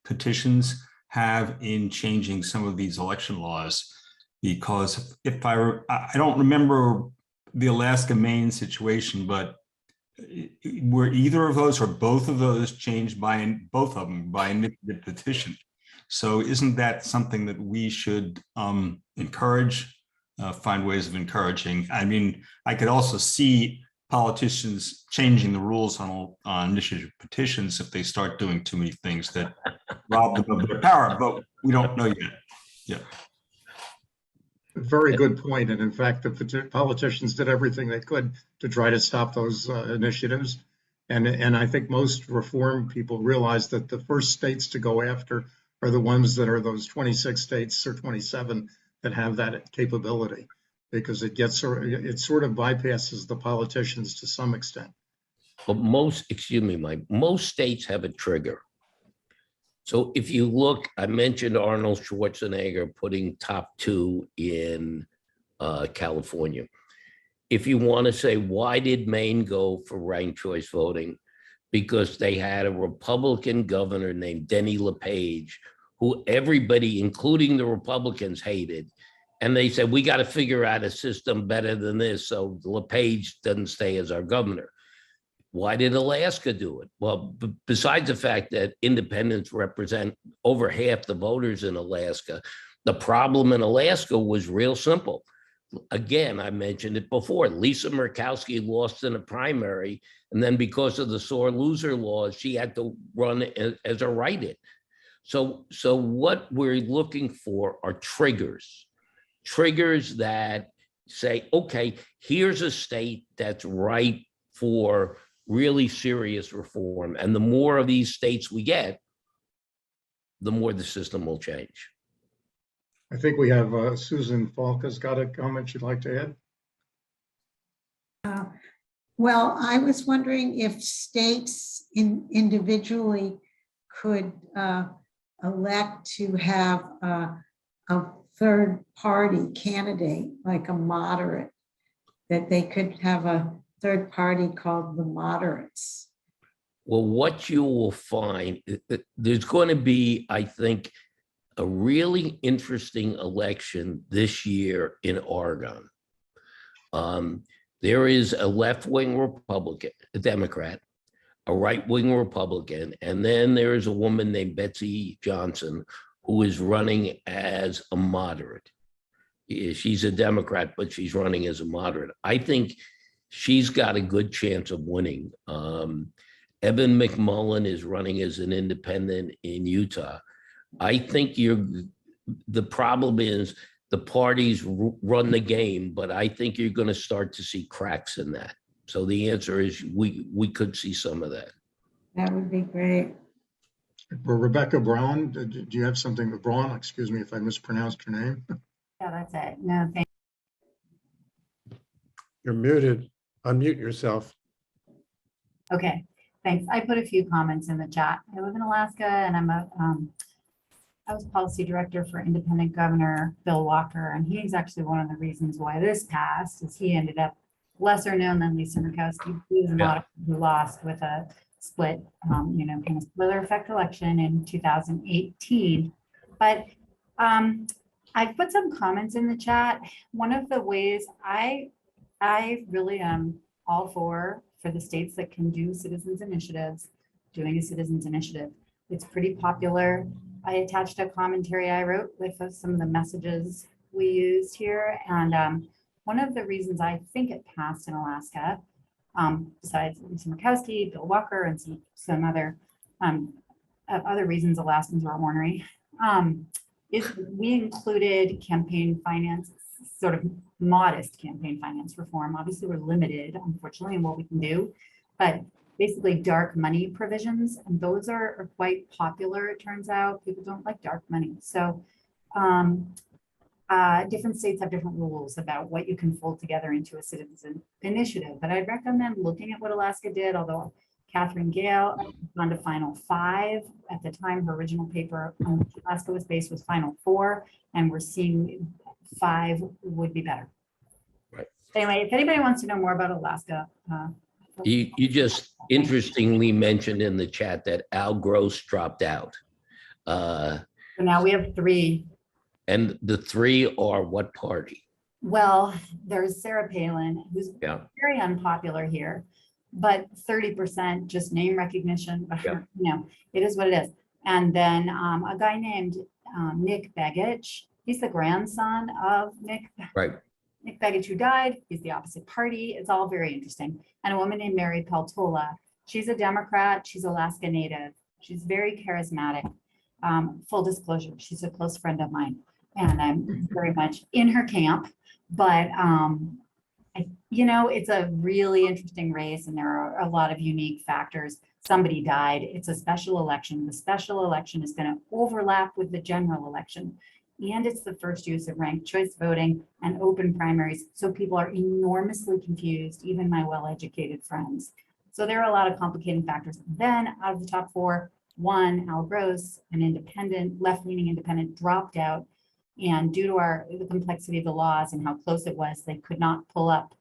petitions have in changing some of these election laws. Because if I don't remember the Alaska Maine situation, but were either of those or both of those changed by both of them by initiative petition? So isn't that something that we should encourage, find ways of encouraging? I mean, I could also see politicians changing the rules on initiative petitions if they start doing too many things that rob them of their power, but we don't know yet. Yeah. Very good point. And in fact, the politicians did everything they could to try to stop those initiatives. And I think most reform people realize that the first states to go after are the ones that are those 26 states or 27 that have that capability, because it sort of bypasses the politicians to some extent. But excuse me, Mike, most states have a trigger. So if you look, I mentioned Arnold Schwarzenegger putting top 2 in California. If you want to say, why did Maine go for ranked choice voting? Because they had a Republican governor named Denny LePage, who everybody, including the Republicans, hated. And they said, we got to figure out a system better than this, so LePage doesn't stay as our governor. Why did Alaska do it? Well, besides the fact that independents represent over half the voters in Alaska, the problem in Alaska was real simple. Again, I mentioned it before, Lisa Murkowski lost in a primary, and then because of the sore loser laws, she had to run as a write-in. So what we're looking for are triggers that say, okay, here's a state that's ripe for really serious reform. And the more of these states we get, the more the system will change. I think we have Susan Falk has got a comment she'd like to add. Well, I was wondering if states individually could elect to have a third party candidate, like a moderate, that they could have a third party called the moderates. Well, what you will find, there's going to be, I think, a really interesting election this year in Oregon. There is a left-wing Republican, a Democrat, a right-wing Republican, and then there is a woman named Betsy Johnson who is running as a moderate. She's a Democrat, but she's running as a moderate. I think she's got a good chance of winning. Evan McMullin is running as an independent in Utah. I think the problem is the parties run the game, but I think you're going to start to see cracks in that. So the answer is we could see some of that. That would be great. Rebecca Braun, do you have something? Braun, excuse me if I mispronounced your name. Yeah, that's it. No, thank You're muted. Unmute yourself. Okay, thanks. I put a few comments in the chat. I live in Alaska and I was policy director for independent governor Bill Walker, and he's actually one of the reasons why this passed is he ended up lesser known than Lisa Murkowski. He was a moderate who lost with a split, kind of spoiler effect election in 2018. But I put some comments in the chat. One of the ways I really am all for the states that can do citizens initiatives, doing a citizens initiative. It's pretty popular. I attached a commentary I wrote with some of the messages we used here. And one of the reasons I think it passed in Alaska, besides Lisa Murkowski, Bill Walker, and some other reasons Alaskans were ornery, is we included campaign finance, sort of modest campaign finance reform. Obviously, we're limited, unfortunately, in what we can do, but basically dark money provisions, and those are quite popular, it turns out. People don't like dark money. So different states have different rules about what you can fold together into a citizen initiative, but I'd recommend looking at what Alaska did, although Catherine Gale gone to Final 5. At the time, her original paper on which Alaska was based was Final 4, and we're seeing 5 would be better. Right. Anyway, if anybody wants to know more about Alaska, You just interestingly mentioned in the chat that Al Gross dropped out. so now we have 3. And the 3 are what party? Well, there's Sarah Palin, who's very unpopular here, but 30% just name recognition, but it is what it is. And then a guy named Nick Begich, he's the grandson of Nick Begich, who died. He's the opposite party. It's all very interesting. And a woman named Mary Peltola. She's a Democrat. She's Alaska Native. She's very charismatic. Full disclosure, she's a close friend of mine. and I'm very much in her camp. But it's a really interesting race, and there are a lot of unique factors. Somebody died. It's a special election. The special election is going to overlap with the general election. And it's the first use of ranked choice voting and open primaries. So people are enormously confused, even my well-educated friends. So there are a lot of complicating factors. Then out of the top four, one, Al Gross, an independent, left-leaning independent, dropped out. And due to the complexity of the laws and how close it was, they could not pull up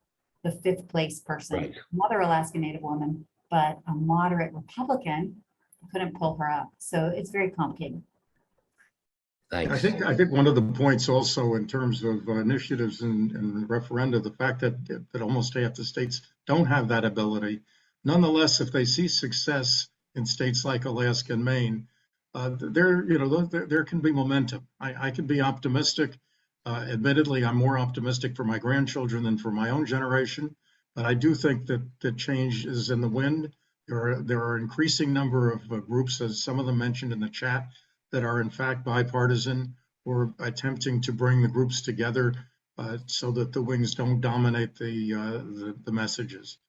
the fifth place person, Right. another Alaska Native woman, but a moderate Republican couldn't pull her up. So it's very complicated. Thanks. I think one of the points also in terms of initiatives and referenda, the fact that almost half the states don't have that ability. Nonetheless, if they see success in states like Alaska and Maine, there can be momentum. I can be optimistic. Admittedly, I'm more optimistic for my grandchildren than for my own generation, but I do think that the change is in the wind. There are increasing number of groups, as some of them mentioned in the chat, that are in fact bipartisan or attempting to bring the groups together so that the wings don't dominate the messages.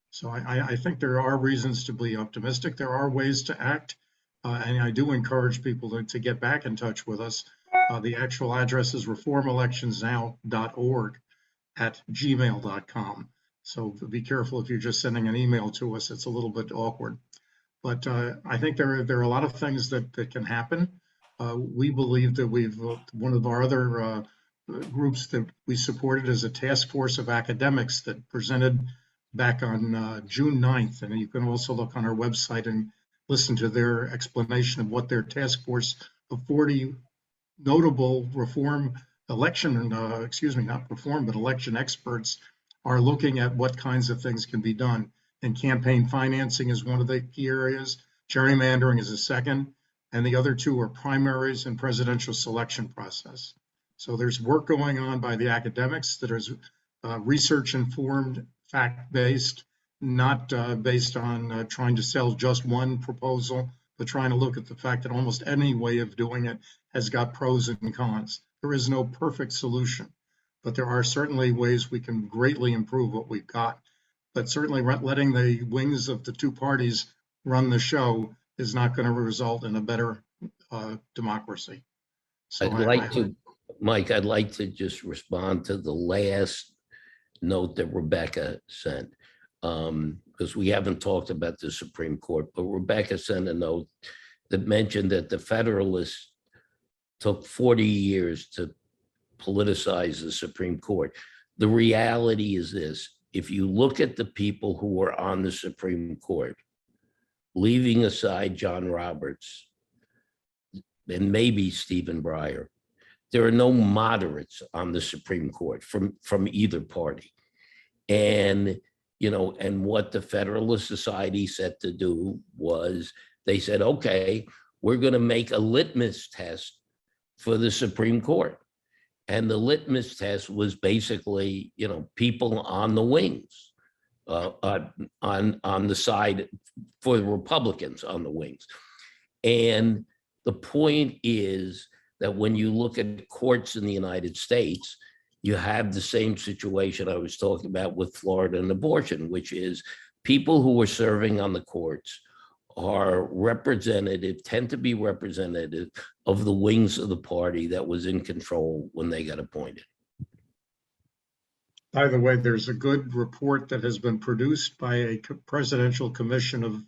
So I think there are reasons to be optimistic. There are ways to act. And I do encourage people to get back in touch with us. The actual address is reformelectionsnow.org@gmail.com. So be careful if you're just sending an email to us. It's a little bit awkward. But I think there are a lot of things that can happen. We believe that one of our other groups that we supported is a task force of academics that presented back on June 9th. And you can also look on our website and listen to their explanation of what their task force of 40 notable election experts are looking at what kinds of things can be done. And campaign financing is one of the key areas. Gerrymandering is a second. And the other two are primaries and presidential selection process. So there's work going on by the academics that is research informed, fact based, not based on trying to sell just one proposal, but trying to look at the fact that almost any way of doing it has got pros and cons. There is no perfect solution, but there are certainly ways we can greatly improve what we've got. But certainly letting the wings of the two parties run the show is not going to result in a better democracy. So Mike, I'd like to just respond to the last note that Rebecca sent, because we haven't talked about the Supreme Court, but Rebecca sent a note that mentioned that the Federalists took 40 years to politicize the Supreme Court. The reality is this: if you look at the people who were on the Supreme Court, leaving aside John Roberts and maybe Stephen Breyer, there are no moderates on the Supreme Court from either party. And, and what the Federalist Society set to do was they said, okay, we're going to make a litmus test for the Supreme Court. And the litmus test was basically, people on the wings, on the side for the Republicans on the wings. And the point is that when you look at courts in the United States, you have the same situation I was talking about with Florida and abortion, which is people who are serving on the courts are tend to be representative of the wings of the party that was in control when they got appointed. By the way, there's a good report that has been produced by a presidential commission of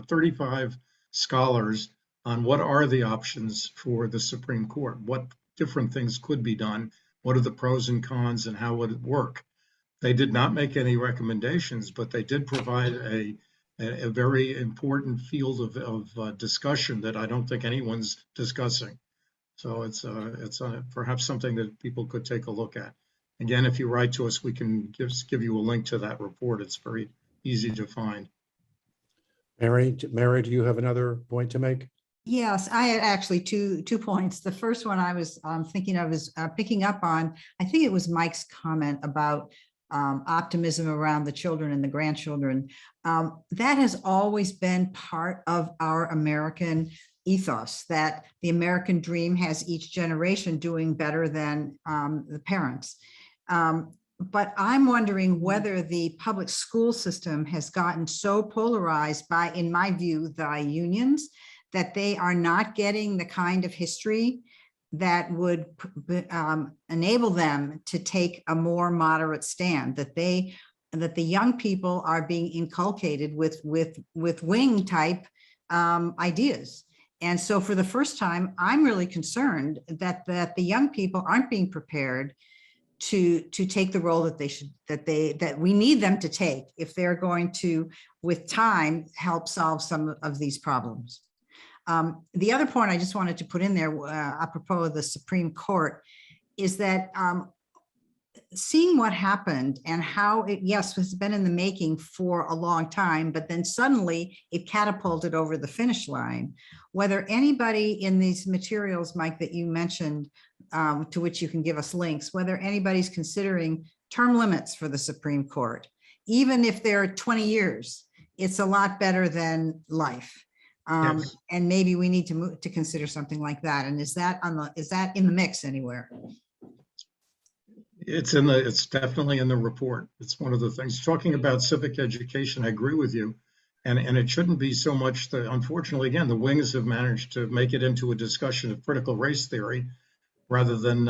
35 scholars on what are the options for the Supreme Court, what different things could be done, what are the pros and cons, and how would it work. They did not make any recommendations, but they did provide a very important field of discussion that I don't think anyone's discussing. So it's perhaps something that people could take a look at. Again, if you write to us, we can give you a link to that report. It's very easy to find. Mary, do you have another point to make? Yes, I had actually two points. The first one I was thinking of is picking up on, I think it was Mike's comment about optimism around the children and the grandchildren. That has always been part of our American ethos that the American dream has each generation doing better than the parents. But I'm wondering whether the public school system has gotten so polarized by, in my view, the unions, that they are not getting the kind of history that would enable them to take a more moderate stand, that the young people are being inculcated with wing type ideas. And so for the first time, I'm really concerned that the young people aren't being prepared to take the role that we need them to take if they're going to, with time, help solve some of these problems. The other point I just wanted to put in there, apropos of the Supreme Court, is that seeing what happened and how it, yes, has been in the making for a long time, but then suddenly it catapulted over the finish line. Whether anybody in these materials, Mike, that you mentioned, to which you can give us links, whether anybody's considering term limits for the Supreme Court, even if they're 20 years, it's a lot better than life. Yes. And maybe we need to consider something like that. And is that in the mix anywhere? It's definitely in the report. It's one of the things. Talking about civic education, I agree with you. And it shouldn't be so much unfortunately, again, the wings have managed to make it into a discussion of critical race theory rather than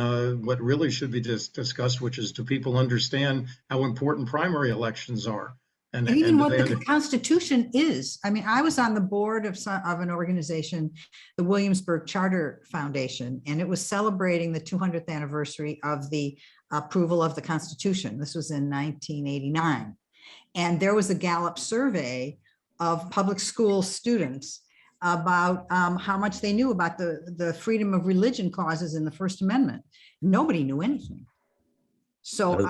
what really should be discussed, which is, do people understand how important primary elections are? And even what the Constitution is. I mean, I was on the board of an organization, the Williamsburg Charter Foundation, and it was celebrating the 200th anniversary of the approval of the Constitution. This was in 1989. And there was a Gallup survey of public school students about how much they knew about the freedom of religion clauses in the First Amendment. Nobody knew anything. So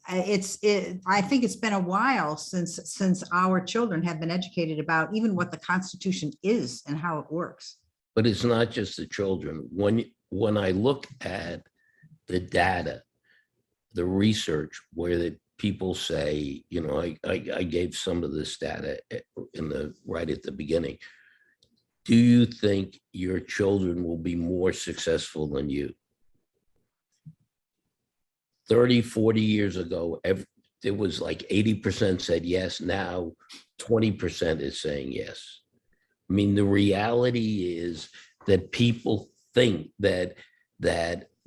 I think it's been a while since our children have been educated about even what the Constitution is and how it works. But it's not just the children. When I look at the data, the research, where the people say, you know, I gave some of this data right at the beginning. Do you think your children will be more successful than you? 30, 40 years ago, it was like 80% said yes. Now 20% is saying yes. I mean, the reality is that people think that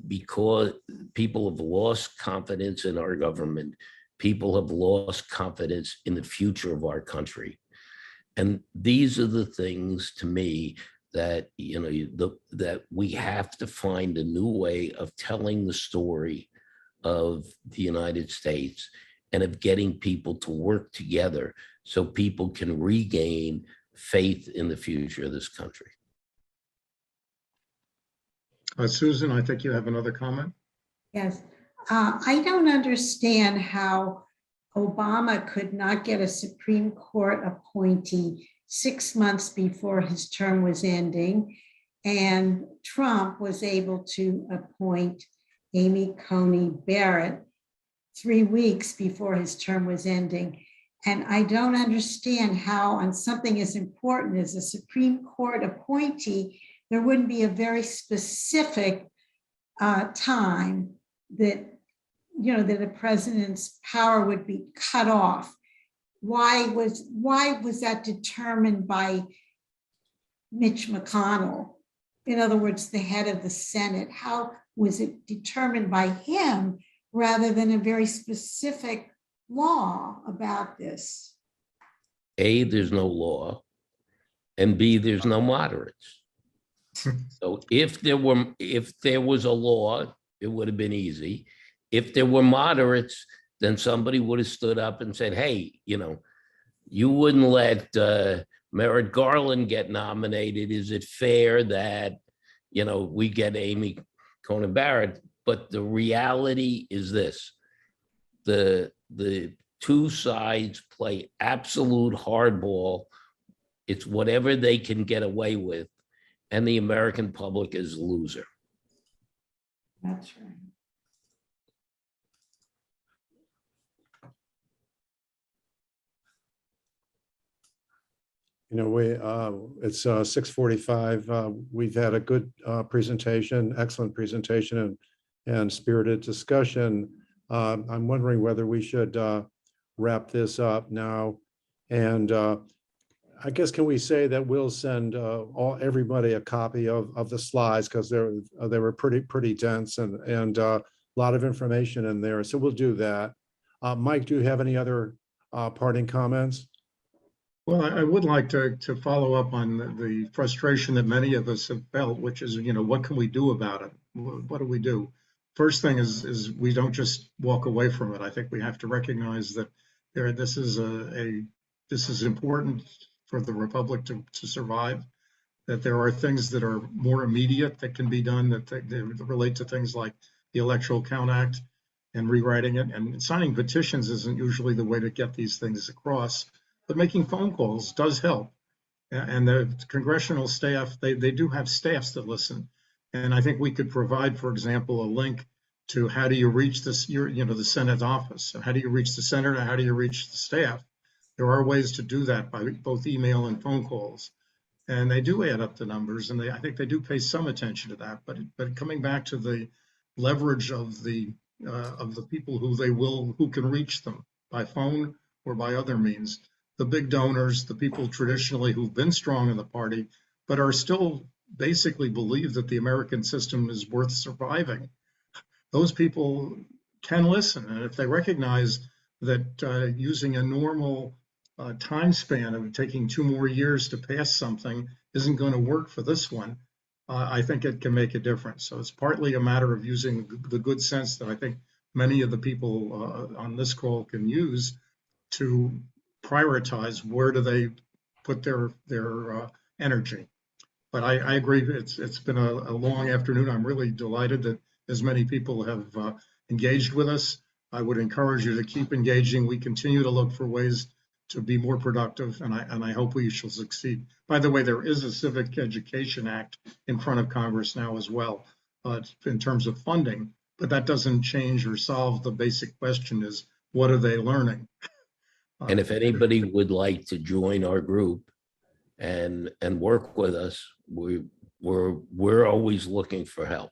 because people have lost confidence in our government, people have lost confidence in the future of our country. And these are the things, to me, that, you know, that we have to find a new way of telling the story of the United States and of getting people to work together so people can regain faith in the future of this country. Susan, I think you have another comment. Yes, I don't understand how Obama could not get a Supreme Court appointee 6 months before his term was ending, and Trump was able to appoint Amy Coney Barrett 3 weeks before his term was ending. And I don't understand how on something as important as a Supreme Court appointee, there wouldn't be a very specific time that, you know, that a president's power would be cut off. Why was that determined by Mitch McConnell? In other words, the head of the Senate. How was it determined by him rather than a very specific law about this? A, there's no law, and B, there's no moderates. So if there was a law, it would have been easy. If there were moderates, then somebody would have stood up and said, hey, you know, you wouldn't let Merrick Garland get nominated. Is it fair that, you know, we get Amy Coney Barrett? But the reality is this: the two sides play absolute hardball. It's whatever they can get away with, and the American public is a loser. That's right. You know, it's 6:45. We've had a good presentation, excellent presentation and spirited discussion. I'm wondering whether we should wrap this up now. And I guess, can we say that we'll send everybody a copy of the slides, because they were pretty dense and a lot of information in there. So we'll do that. Mike, do you have any other parting comments? Well, I would like to follow up on the frustration that many of us have felt, which is, what can we do about it? What do we do? First thing is we don't just walk away from it. I think we have to recognize that this is important for the Republic to survive, that there are things that are more immediate that can be done that relate to things like the Electoral Count Act and rewriting it. And signing petitions isn't usually the way to get these things across. But making phone calls does help. And the congressional staff, they do have staffs that listen. And I think we could provide, for example, a link to how do you reach this, the Senate office? How do you reach the senator? How do you reach the staff? There are ways to do that by both email and phone calls. And they do add up the numbers, and I think they do pay some attention to that. But coming back to the leverage of the people who can reach them by phone or by other means, the big donors, the people traditionally who've been strong in the party, but are still basically believe that the American system is worth surviving. Those people can listen. And if they recognize that using a normal time span of taking 2 more years to pass something isn't going to work for this one, I think it can make a difference. So it's partly a matter of using the good sense that I think many of the people on this call can use to prioritize where do they put their energy. But I agree, it's been a long afternoon. I'm really delighted that as many people have engaged with us. I would encourage you to keep engaging. We continue to look for ways to be more productive, and I hope we shall succeed. By the way, there is a Civic Education Act in front of Congress now as well, in terms of funding, but that doesn't change or solve the basic question: is what are they learning? And if anybody would like to join our group and work with us, we're always looking for help.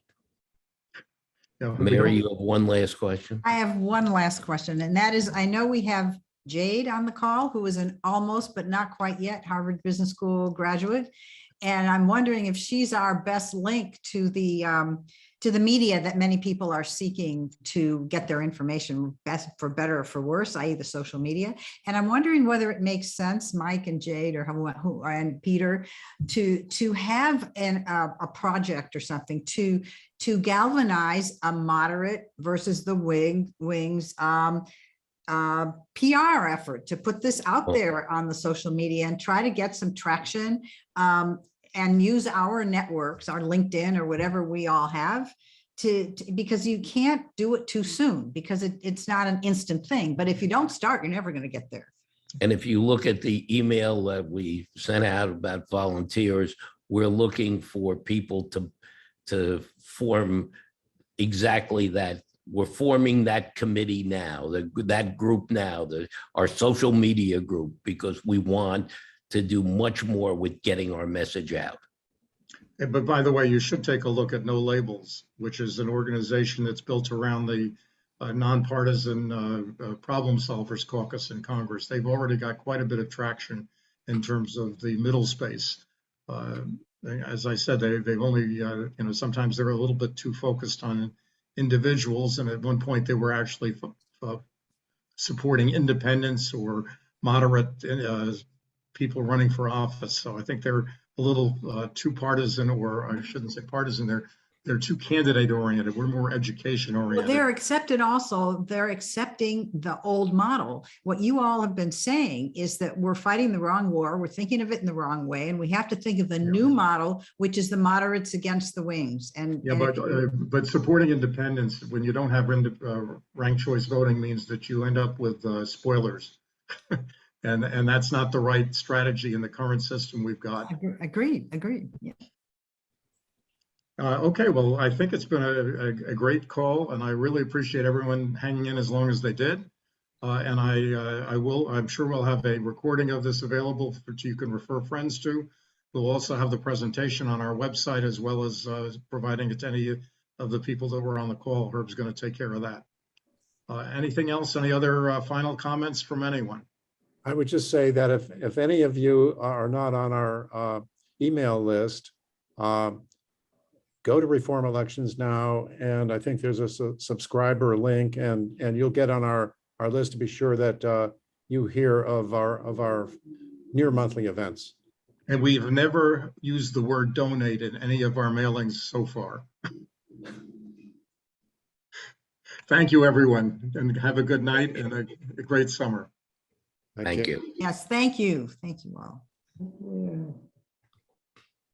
Yeah, Mary, you have one last question? I have one last question, and that is, I know we have Jade on the call, who is an almost but not quite yet Harvard Business School graduate. And I'm wondering if she's our best link to the media that many people are seeking to get their information, best for better or for worse, i.e. the social media. And I'm wondering whether it makes sense, Mike and Jade or who and Peter, to have a project or something to galvanize a moderate versus the wings PR effort, to put this out there on the social media and try to get some traction, and use our networks, our LinkedIn or whatever we all have, because you can't do it too soon, because it's not an instant thing. But if you don't start, you're never going to get there. And if you look at the email that we sent out about volunteers, we're looking for people to form exactly that. We're forming that committee now, that group now, our social media group, because we want to do much more with getting our message out. But by the way, you should take a look at No Labels, which is an organization that's built around the nonpartisan Problem Solvers Caucus in Congress. They've already got quite a bit of traction in terms of the middle space. As I said, they've only, sometimes they're a little bit too focused on individuals. And at one point they were actually supporting independents or moderate people running for office. So I think they're a little too partisan, or I shouldn't say partisan, they're too candidate oriented. We're more education oriented. Well, they're accepted also. They're accepting the old model. What you all have been saying is that we're fighting the wrong war. We're thinking of it in the wrong way. And we have to think of the new model, which is the moderates against the wings. But supporting independence when you don't have ranked choice voting means that you end up with spoilers. And that's not the right strategy in the current system we've got. Agreed. Yeah. Okay, well, I think it's been a great call, and I really appreciate everyone hanging in as long as they did. And I'm sure we'll have a recording of this available that you can refer friends to. We'll also have the presentation on our website as well as providing it to any of the people that were on the call. Herb's going to take care of that. Anything else? Any other final comments from anyone? I would just say that if any of you are not on our email list, go to Reform Elections Now, and I think there's a subscriber link, and you'll get on our list to be sure that you hear of our near monthly events. And we've never used the word donate in any of our mailings so far. Thank you, everyone, and have a good night and a great summer. Thank you. Yes, thank you. Thank you all. Yeah.